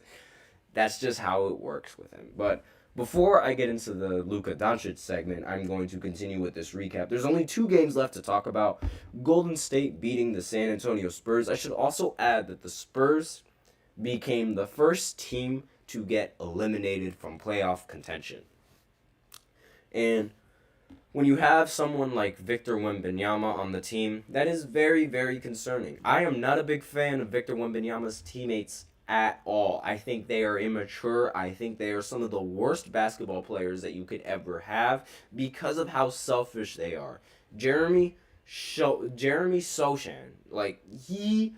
That's just how it works with him. But before I get into the Luka Doncic segment, I'm going to continue with this recap. There's only 2 games left to talk about. Golden State beating the San Antonio Spurs. I should also add that the Spurs became the first team to get eliminated from playoff contention. And when you have someone like Victor Wembanyama on the team, that is very, very concerning. I am not a big fan of Victor Wembanyama's teammates at all. I think they are immature. I think they are some of the worst basketball players that you could ever have because of how selfish they are. Jeremy Sochan, he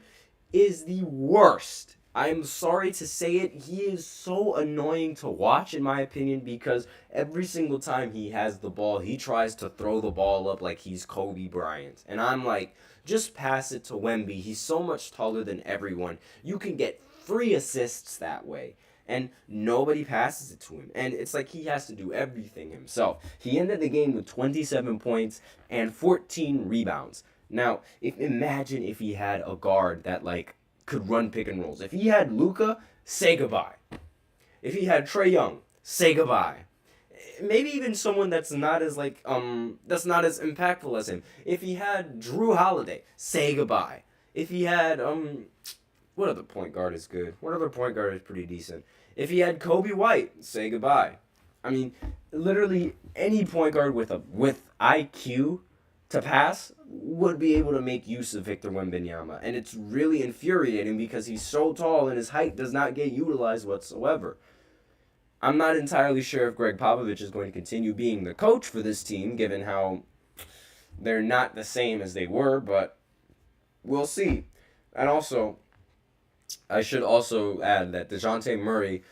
is the worst. I'm sorry to say it, he is so annoying to watch, in my opinion, because every single time he has the ball, he tries to throw the ball up like he's Kobe Bryant. And I'm like, just pass it to Wemby. He's so much taller than everyone. You can get free assists that way. And nobody passes it to him. And it's like he has to do everything himself. He ended the game with 27 points and 14 rebounds. Now, imagine if he had a guard that, could run pick and rolls. If he had Luka, say goodbye. If he had Trae Young, say goodbye. Maybe even someone that's not as impactful as him. If he had Drew Holiday, say goodbye. If he had what other point guard is good? What other point guard is pretty decent? If he had Kobe White, say goodbye. I mean, literally any point guard with IQ to pass would be able to make use of Victor Wembanyama. And it's really infuriating because he's so tall and his height does not get utilized whatsoever. I'm not entirely sure if Greg Popovich is going to continue being the coach for this team, given how they're not the same as they were, but we'll see. And also, I should also add that DeJounte Murray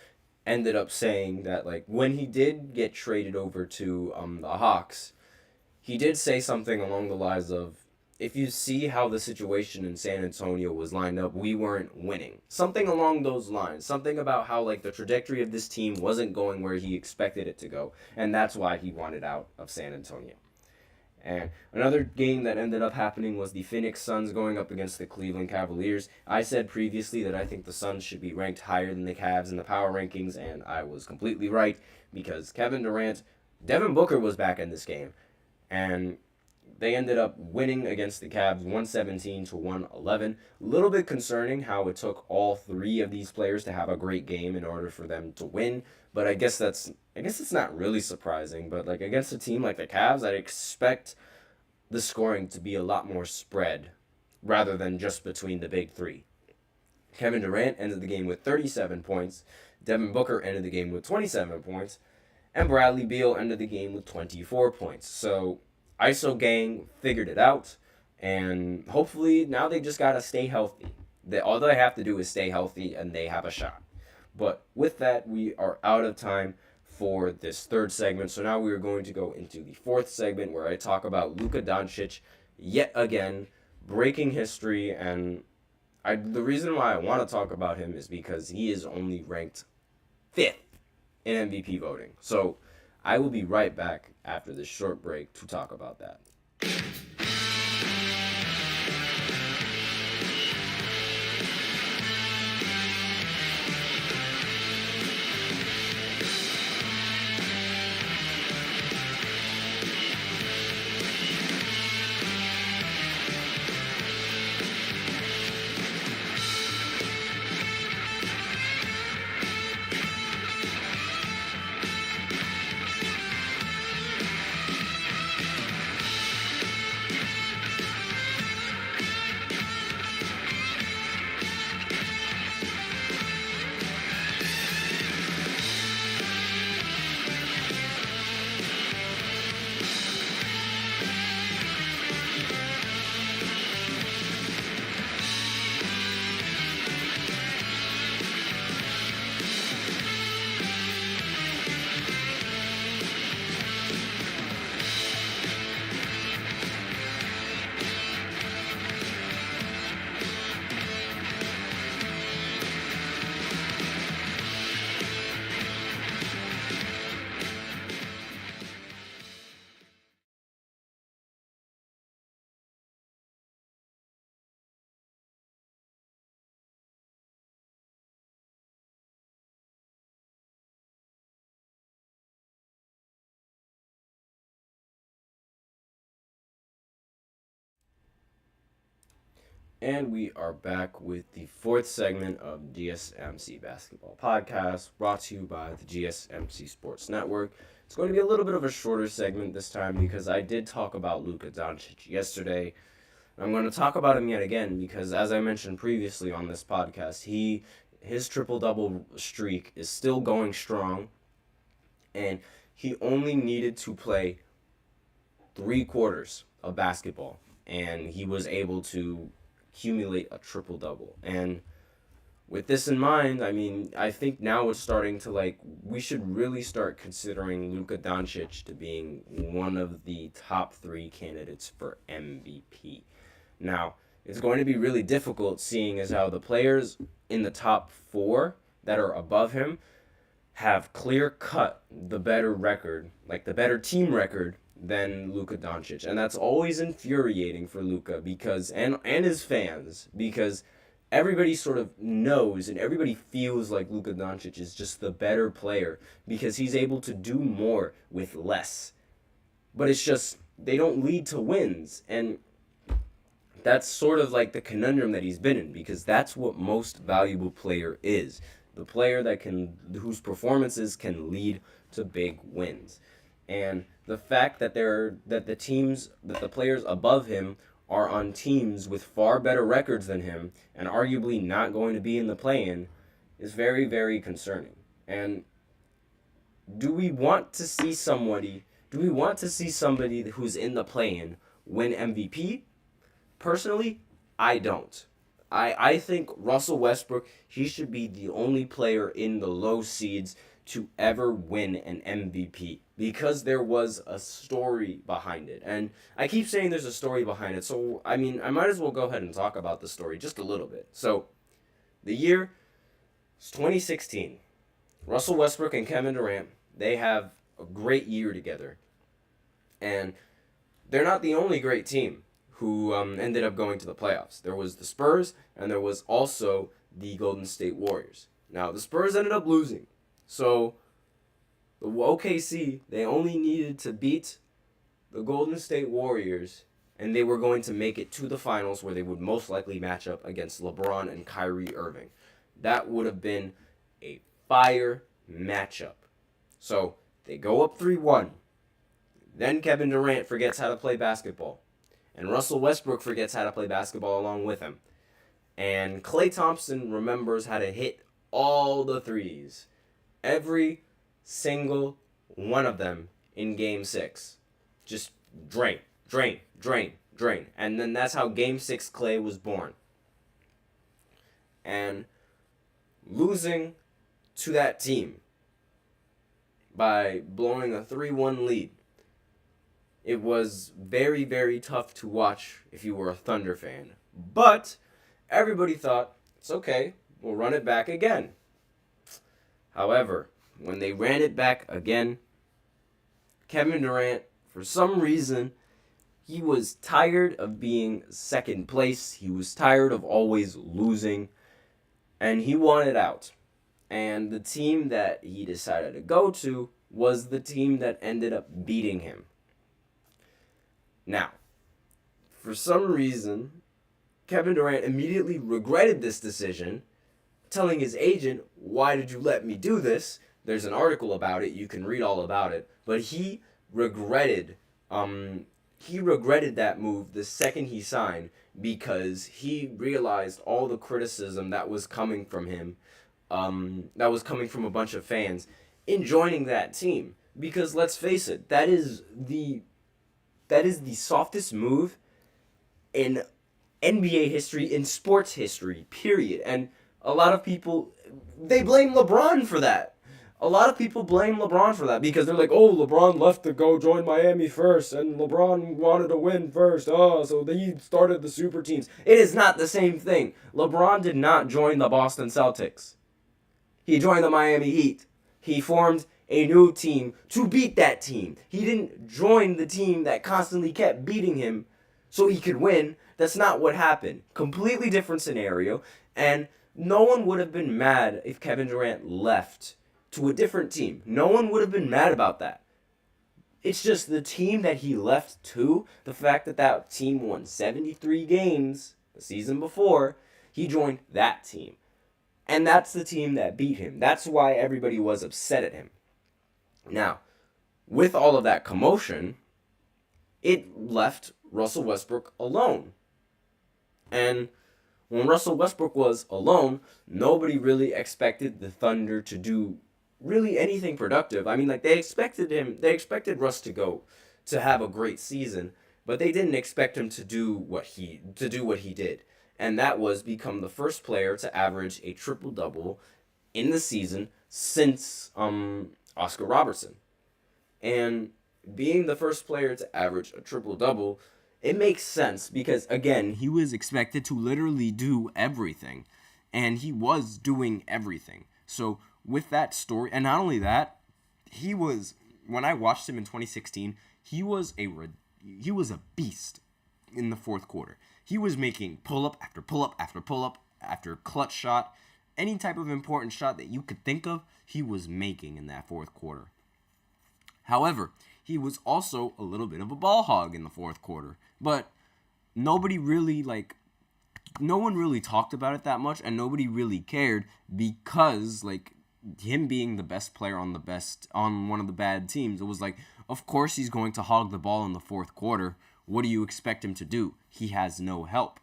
ended up saying that, like, when he did get traded over to the Hawks, he did say something along the lines of, if you see how the situation in San Antonio was lined up, we weren't winning. Something along those lines. Something about how, like, the trajectory of this team wasn't going where he expected it to go. And that's why he wanted out of San Antonio. And another game that ended up happening was the Phoenix Suns going up against the Cleveland Cavaliers. I said previously that I think the Suns should be ranked higher than the Cavs in the power rankings, and I was completely right because Kevin Durant, Devin Booker was back in this game. And they ended up winning against the Cavs 117-111. A little bit concerning how it took all three of these players to have a great game in order for them to win. But I guess it's not really surprising. But like against a team like the Cavs, I'd expect the scoring to be a lot more spread rather than just between the big three. Kevin Durant ended the game with 37 points. Devin Booker ended the game with 27 points. And Bradley Beal ended the game with 24 points. So ISO gang figured it out, and hopefully now they just gotta stay healthy. All they have to do is stay healthy, and they have a shot. But with that, we are out of time for this third segment. So now we are going to go into the fourth segment where I talk about Luka Doncic yet again, breaking history. And the reason why I want to talk about him is because he is only ranked 5th in MVP voting. So I will be right back after this short break to talk about that. And we are back with the fourth segment of GSMC Basketball Podcast, brought to you by the GSMC Sports Network. It's going to be a little bit of a shorter segment this time because I did talk about Luka Doncic yesterday. I'm going to talk about him yet again because, as I mentioned previously on this podcast, his triple-double streak is still going strong, and he only needed to play 3 quarters of basketball, and he was able to accumulate a triple-double. And with this in mind, I mean, I think now it's starting to, we should really start considering Luka Doncic to being one of the top 3 candidates for MVP. Now, it's going to be really difficult seeing as how the players in the top 4 that are above him have clear-cut the better record, the better team record than Luka Doncic. And that's always infuriating for Luka because and his fans, because everybody sort of knows and everybody feels like Luka Doncic is just the better player because he's able to do more with less. But it's just, they don't lead to wins. And that's sort of like the conundrum that he's been in, because that's what most valuable player is. The player whose performances can lead to big wins. And the fact that the players above him are on teams with far better records than him and arguably not going to be in the play-in is very, very concerning. And do we want to see somebody who's in the play-in win MVP? Personally, I don't. I think Russell Westbrook, he should be the only player in the low seeds to ever win an MVP, because there was a story behind it. And I keep saying there's a story behind it, so I might as well go ahead and talk about the story just a little bit. So, the year is 2016. Russell Westbrook and Kevin Durant, they have a great year together. And they're not the only great team who ended up going to the playoffs. There was the Spurs, and there was also the Golden State Warriors. Now, the Spurs ended up losing. So, the OKC, they only needed to beat the Golden State Warriors, and they were going to make it to the finals, where they would most likely match up against LeBron and Kyrie Irving. That would have been a fire matchup. So, they go up 3-1. Then Kevin Durant forgets how to play basketball. And Russell Westbrook forgets how to play basketball along with him. And Klay Thompson remembers how to hit all the threes. Every single one of them in Game 6. Just drain. And then that's how Game 6 Klay was born. And losing to that team by blowing a 3-1 lead, it was very, very tough to watch if you were a Thunder fan. But everybody thought, it's okay, we'll run it back again. However, when they ran it back again, Kevin Durant, for some reason, he was tired of being second place. He was tired of always losing, and he wanted out. And the team that he decided to go to was the team that ended up beating him. Now, for some reason, Kevin Durant immediately regretted this decision, telling his agent, "Why did you let me do this?" There's an article about it. You can read all about it. But he regretted that move the second he signed, because he realized all the criticism that was coming from him, that was coming from a bunch of fans in joining that team. Because let's face it, that is the softest move in NBA history, in sports history, period. And a lot of people, they blame LeBron for that. A lot of people blame LeBron for that because they're like, oh, LeBron left to go join Miami first, and LeBron wanted to win first. Oh, so he started the super teams. It is not the same thing. LeBron did not join the Boston Celtics. He joined the Miami Heat. He formed a new team to beat that team. He didn't join the team that constantly kept beating him so he could win. That's not what happened. Completely different scenario. And no one would have been mad if Kevin Durant left to a different team. No one would have been mad about that. It's just the team that he left to, the fact that that team won 73 games the season before, he joined that team. And that's the team that beat him. That's why everybody was upset at him. Now, with all of that commotion, it left Russell Westbrook alone. And when Russell Westbrook was alone, nobody really expected the Thunder to do really anything productive. I mean, like, they expected Russ to have a great season, but they didn't expect him to do what he did. And that was become the first player to average a triple-double in the season since Oscar Robertson. And being the first player to average a triple-double, it makes sense because, again, he was expected to literally do everything. And he was doing everything. So with that story, and not only that, when I watched him in 2016, he was a beast in the fourth quarter. He was making pull-up after pull-up after pull-up after clutch shot, any type of important shot that you could think of, he was making in that fourth quarter. However, he was also a little bit of a ball hog in the fourth quarter, but no one really talked about it that much, and nobody really cared because, him being the best player on one of the bad teams, it was like, of course he's going to hog the ball in the fourth quarter. What do you expect him to do? He has no help.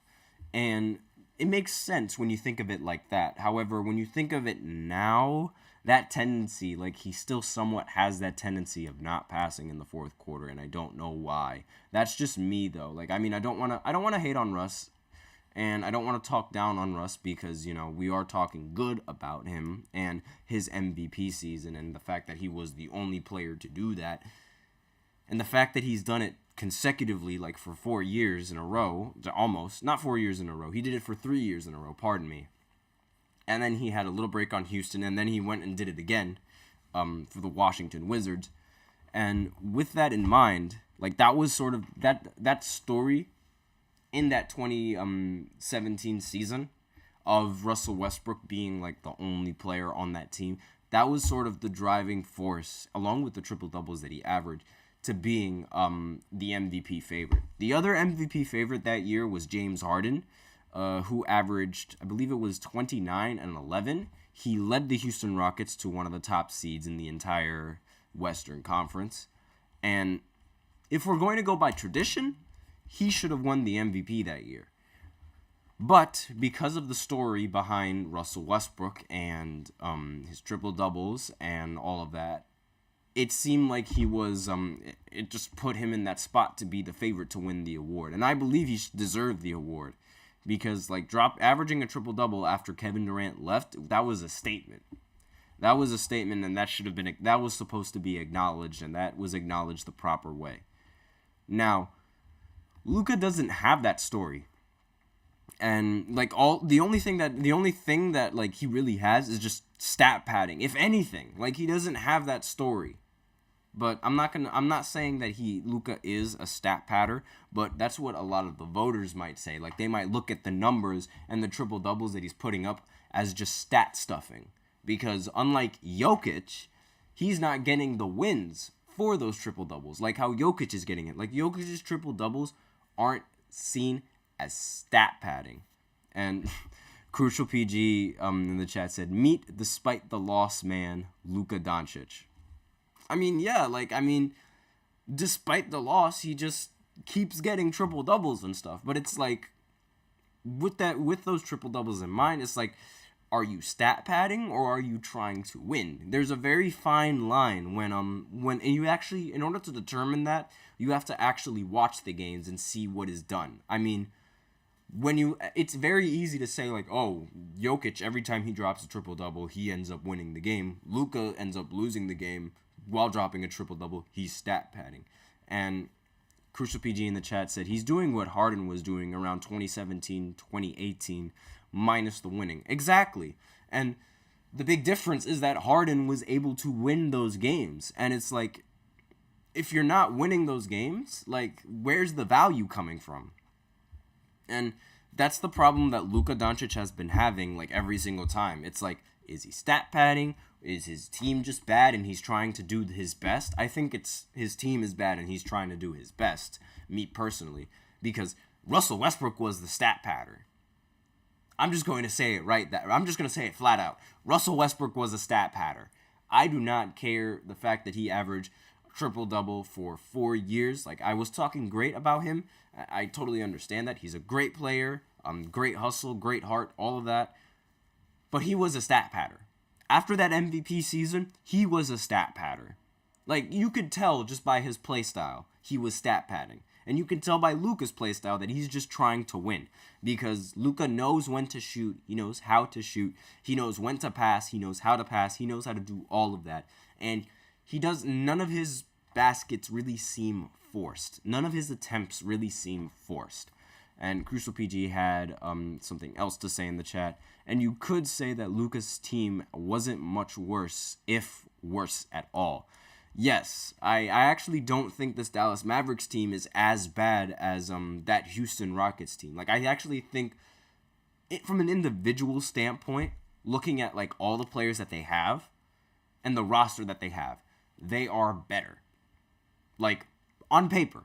And it makes sense when you think of it like that. However, when you think of it now, that tendency, he still somewhat has that tendency of not passing in the fourth quarter, and I don't know why. That's just me, though. I don't want to hate on Russ, and I don't want to talk down on Russ because, we are talking good about him and his MVP season and the fact that he was the only player to do that. And the fact that he's done it consecutively, for 4 years in a row, almost, not 4 years in a row. He did it for 3 years in a row, pardon me. And then he had a little break on Houston, and then he went and did it again for the Washington Wizards. And with that in mind, that was sort of that story in that 2017 season of Russell Westbrook being the only player on that team. That was sort of the driving force, along with the triple doubles that he averaged, to being the MVP favorite. The other MVP favorite that year was James Harden, who averaged, I believe it was 29 and 11. He led the Houston Rockets to one of the top seeds in the entire Western Conference. And if we're going to go by tradition, he should have won the MVP that year. But because of the story behind Russell Westbrook and his triple doubles and all of that, it seemed like he was, it just put him in that spot to be the favorite to win the award. And I believe he deserved the award because, averaging a triple-double after Kevin Durant left, that was a statement. That was a statement, and that was supposed to be acknowledged, and that was acknowledged the proper way. Now, Luka doesn't have that story. And, the only thing that he really has is just stat padding. If anything, he doesn't have that story. But I'm not saying that Luka is a stat padder, but that's what a lot of the voters might say. They might look at the numbers and the triple doubles that he's putting up as just stat stuffing. Because unlike Jokic, he's not getting the wins for those triple doubles like how Jokic is getting it. Jokic's triple doubles aren't seen as stat padding. And Crucial PG in the chat said, "Meet despite the loss man, Luka Doncic." Despite the loss, he just keeps getting triple doubles and stuff. But it's with those triple doubles in mind, it's are you stat padding or are you trying to win? There's a very fine line when you actually, in order to determine that, you have to actually watch the games and see what is done. It's very easy to say Jokic, every time he drops a triple double, he ends up winning the game. Luka ends up losing the game while dropping a triple double. He's stat padding. And Crucial PG in the chat said he's doing what Harden was doing around 2017, 2018, minus the winning. Exactly. And the big difference is that Harden was able to win those games. And it's if you're not winning those games, where's the value coming from? And that's the problem that Luka Doncic has been having every single time. It's is he stat padding? Is his team just bad and he's trying to do his best? I think it's his team is bad and he's trying to do his best, me personally, because Russell Westbrook was the stat padder. I'm just going to say it I'm just going to say it flat out. Russell Westbrook was a stat padder. I do not care the fact that he averaged triple-double for 4 years. I was talking great about him. I totally understand that. He's a great player, great hustle, great heart, all of that. But he was a stat padder. After that MVP season, he was a stat padder. You could tell just by his play style, he was stat padding. And you can tell by Luka's play style that he's just trying to win. Because Luka knows when to shoot. He knows how to shoot. He knows when to pass. He knows how to pass. He knows how to do all of that. And none of his baskets really seem forced. None of his attempts really seem forced. And Crucial PG had something else to say in the chat. And you could say that Luka's team wasn't much worse, if worse at all. Yes, I actually don't think this Dallas Mavericks team is as bad as that Houston Rockets team. I actually think from an individual standpoint, looking at like all the players that they have and the roster that they have, they are better. Like on paper.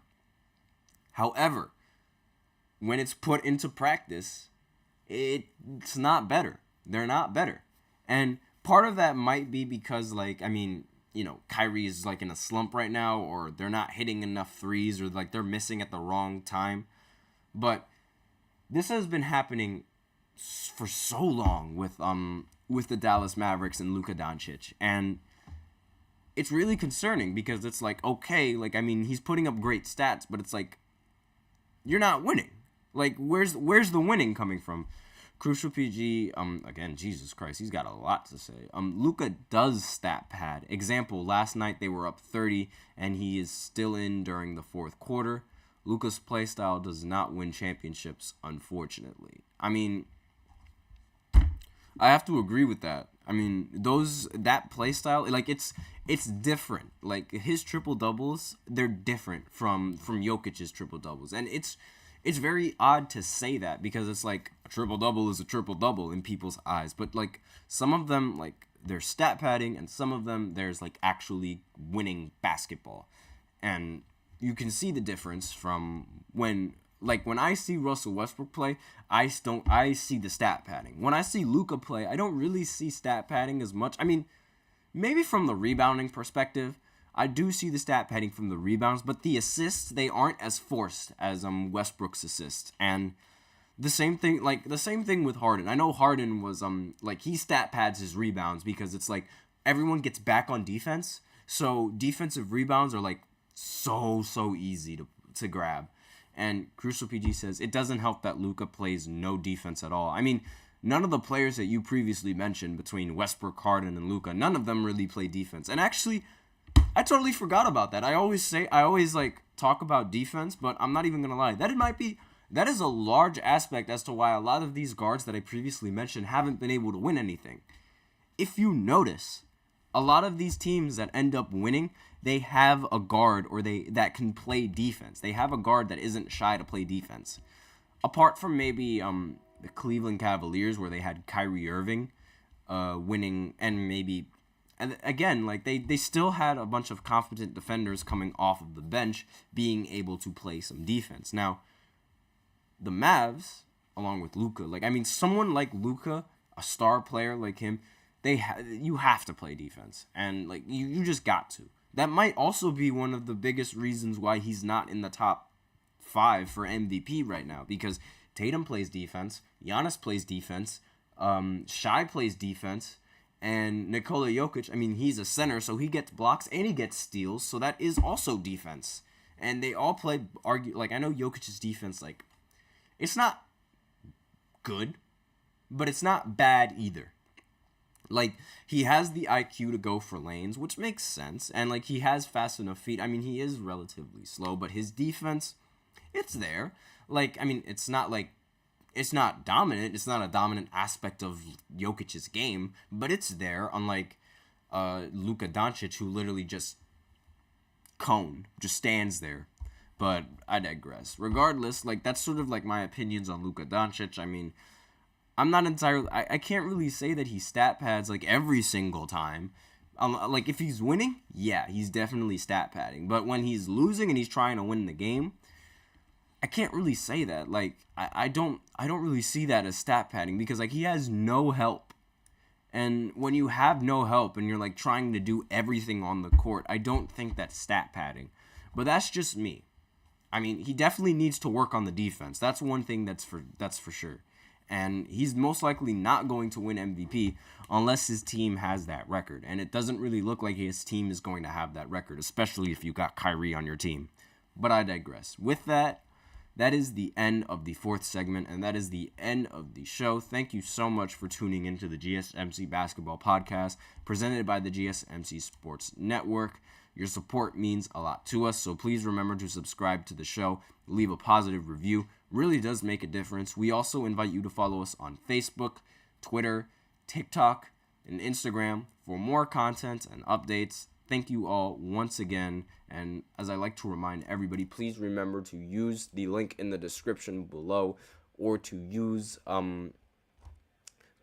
However, when it's put into practice, it's not better. They're not better. And part of that might be because, like, I mean, you know, Kyrie is like in a slump right now, or they're not hitting enough threes, or like they're missing at the wrong time. But this has been happening for so long with the Dallas Mavericks and Luka Doncic, and it's really concerning because it's like, okay, like, I mean, he's putting up great stats, but it's like, you're not winning. Like, where's the winning coming from? Crucial PG, again, Jesus Christ, he's got a lot to say. Luka does stat pad. Example, last night they were up 30, and he is still in during the fourth quarter. Luka's playstyle does not win championships, unfortunately. I mean, I have to agree with that. I mean, that playstyle, like, it's different. Like, his triple doubles, they're different from Jokic's triple doubles, and it's very odd to say that because it's like a triple double is a triple double in people's eyes, but like some of them, like, they're stat padding, and some of them there's like actually winning basketball, and you can see the difference from when I see Russell Westbrook play, I see the stat padding. When I see Luka play, I don't really see stat padding as much. I mean, maybe from the rebounding perspective, I do see the stat padding from the rebounds, but the assists, they aren't as forced as Westbrook's assists. And the same thing with Harden. I know Harden was like, he stat pads his rebounds because it's like everyone gets back on defense, so defensive rebounds are like so easy to grab. And Crucial PG says, it doesn't help that Luka plays no defense at all. I mean, none of the players that you previously mentioned between Westbrook, Harden, and Luka, none of them really play defense. And actually, I totally forgot about that. I always like talk about defense, but I'm not even going to lie. That is a large aspect as to why a lot of these guards that I previously mentioned haven't been able to win anything. If you notice, a lot of these teams that end up winning, they have a guard that can play defense. They have a guard that isn't shy to play defense. Apart from maybe the Cleveland Cavaliers, where they had Kyrie Irving winning, and again, like they still had a bunch of competent defenders coming off of the bench being able to play some defense. Now, the Mavs, along with Luka, like, I mean, someone like Luka, a star player like him, you have to play defense, and like you just got to. That might also be one of the biggest reasons why he's not in the top 5 for MVP right now, because Tatum plays defense, Giannis plays defense, Shai plays defense, and Nikola Jokic, I mean, he's a center, so he gets blocks and he gets steals, so that is also defense. And they all play, like, I know Jokic's defense, like, it's not good, but it's not bad either. Like, he has the IQ to go for lanes, which makes sense, and, like, he has fast enough feet. I mean, he is relatively slow, but his defense, it's there. Like, I mean, it's not dominant. It's not a dominant aspect of Jokic's game, but it's there, unlike Luka Doncic, who literally just stands there. But I digress. Regardless, like, that's sort of like my opinions on Luka Doncic. I mean, I'm not entirely... I can't really say that he stat pads, like, every single time. Like, if he's winning, yeah, he's definitely stat padding. But when he's losing and he's trying to win the game, I can't really say that. Like, I don't really see that as stat padding because, like, he has no help. And when you have no help and you're, like, trying to do everything on the court, I don't think that's stat padding. But that's just me. I mean, he definitely needs to work on the defense. That's one thing that's for sure. And he's most likely not going to win MVP unless his team has that record. And it doesn't really look like his team is going to have that record, especially if you got Kyrie on your team. But I digress. With that, that is the end of the 4th segment, and that is the end of the show. Thank you so much for tuning into the GSMC Basketball Podcast, presented by the GSMC Sports Network. Your support means a lot to us, so please remember to subscribe to the show, leave a positive review. Really does make a difference. We also invite you to follow us on Facebook, Twitter, TikTok, and Instagram for more content and updates. Thank you all once again, and as I like to remind everybody, please remember to use the link in the description below, or to use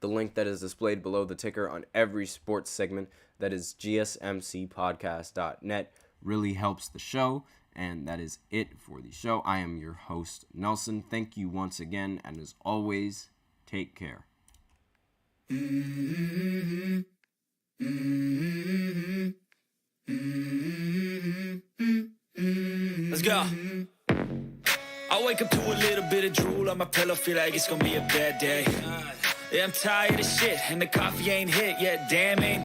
the link that is displayed below the ticker on every sports segment. That is gsmcpodcast.net. Really helps the show. And that is it for the show. I am your host, Nelson. Thank you once again. And as always, take care. Let's go. I wake up to a little bit of drool on my pillow, feel like it's gonna be a bad day. Yeah, I'm tired of shit, and the coffee ain't hit yet, damn ain't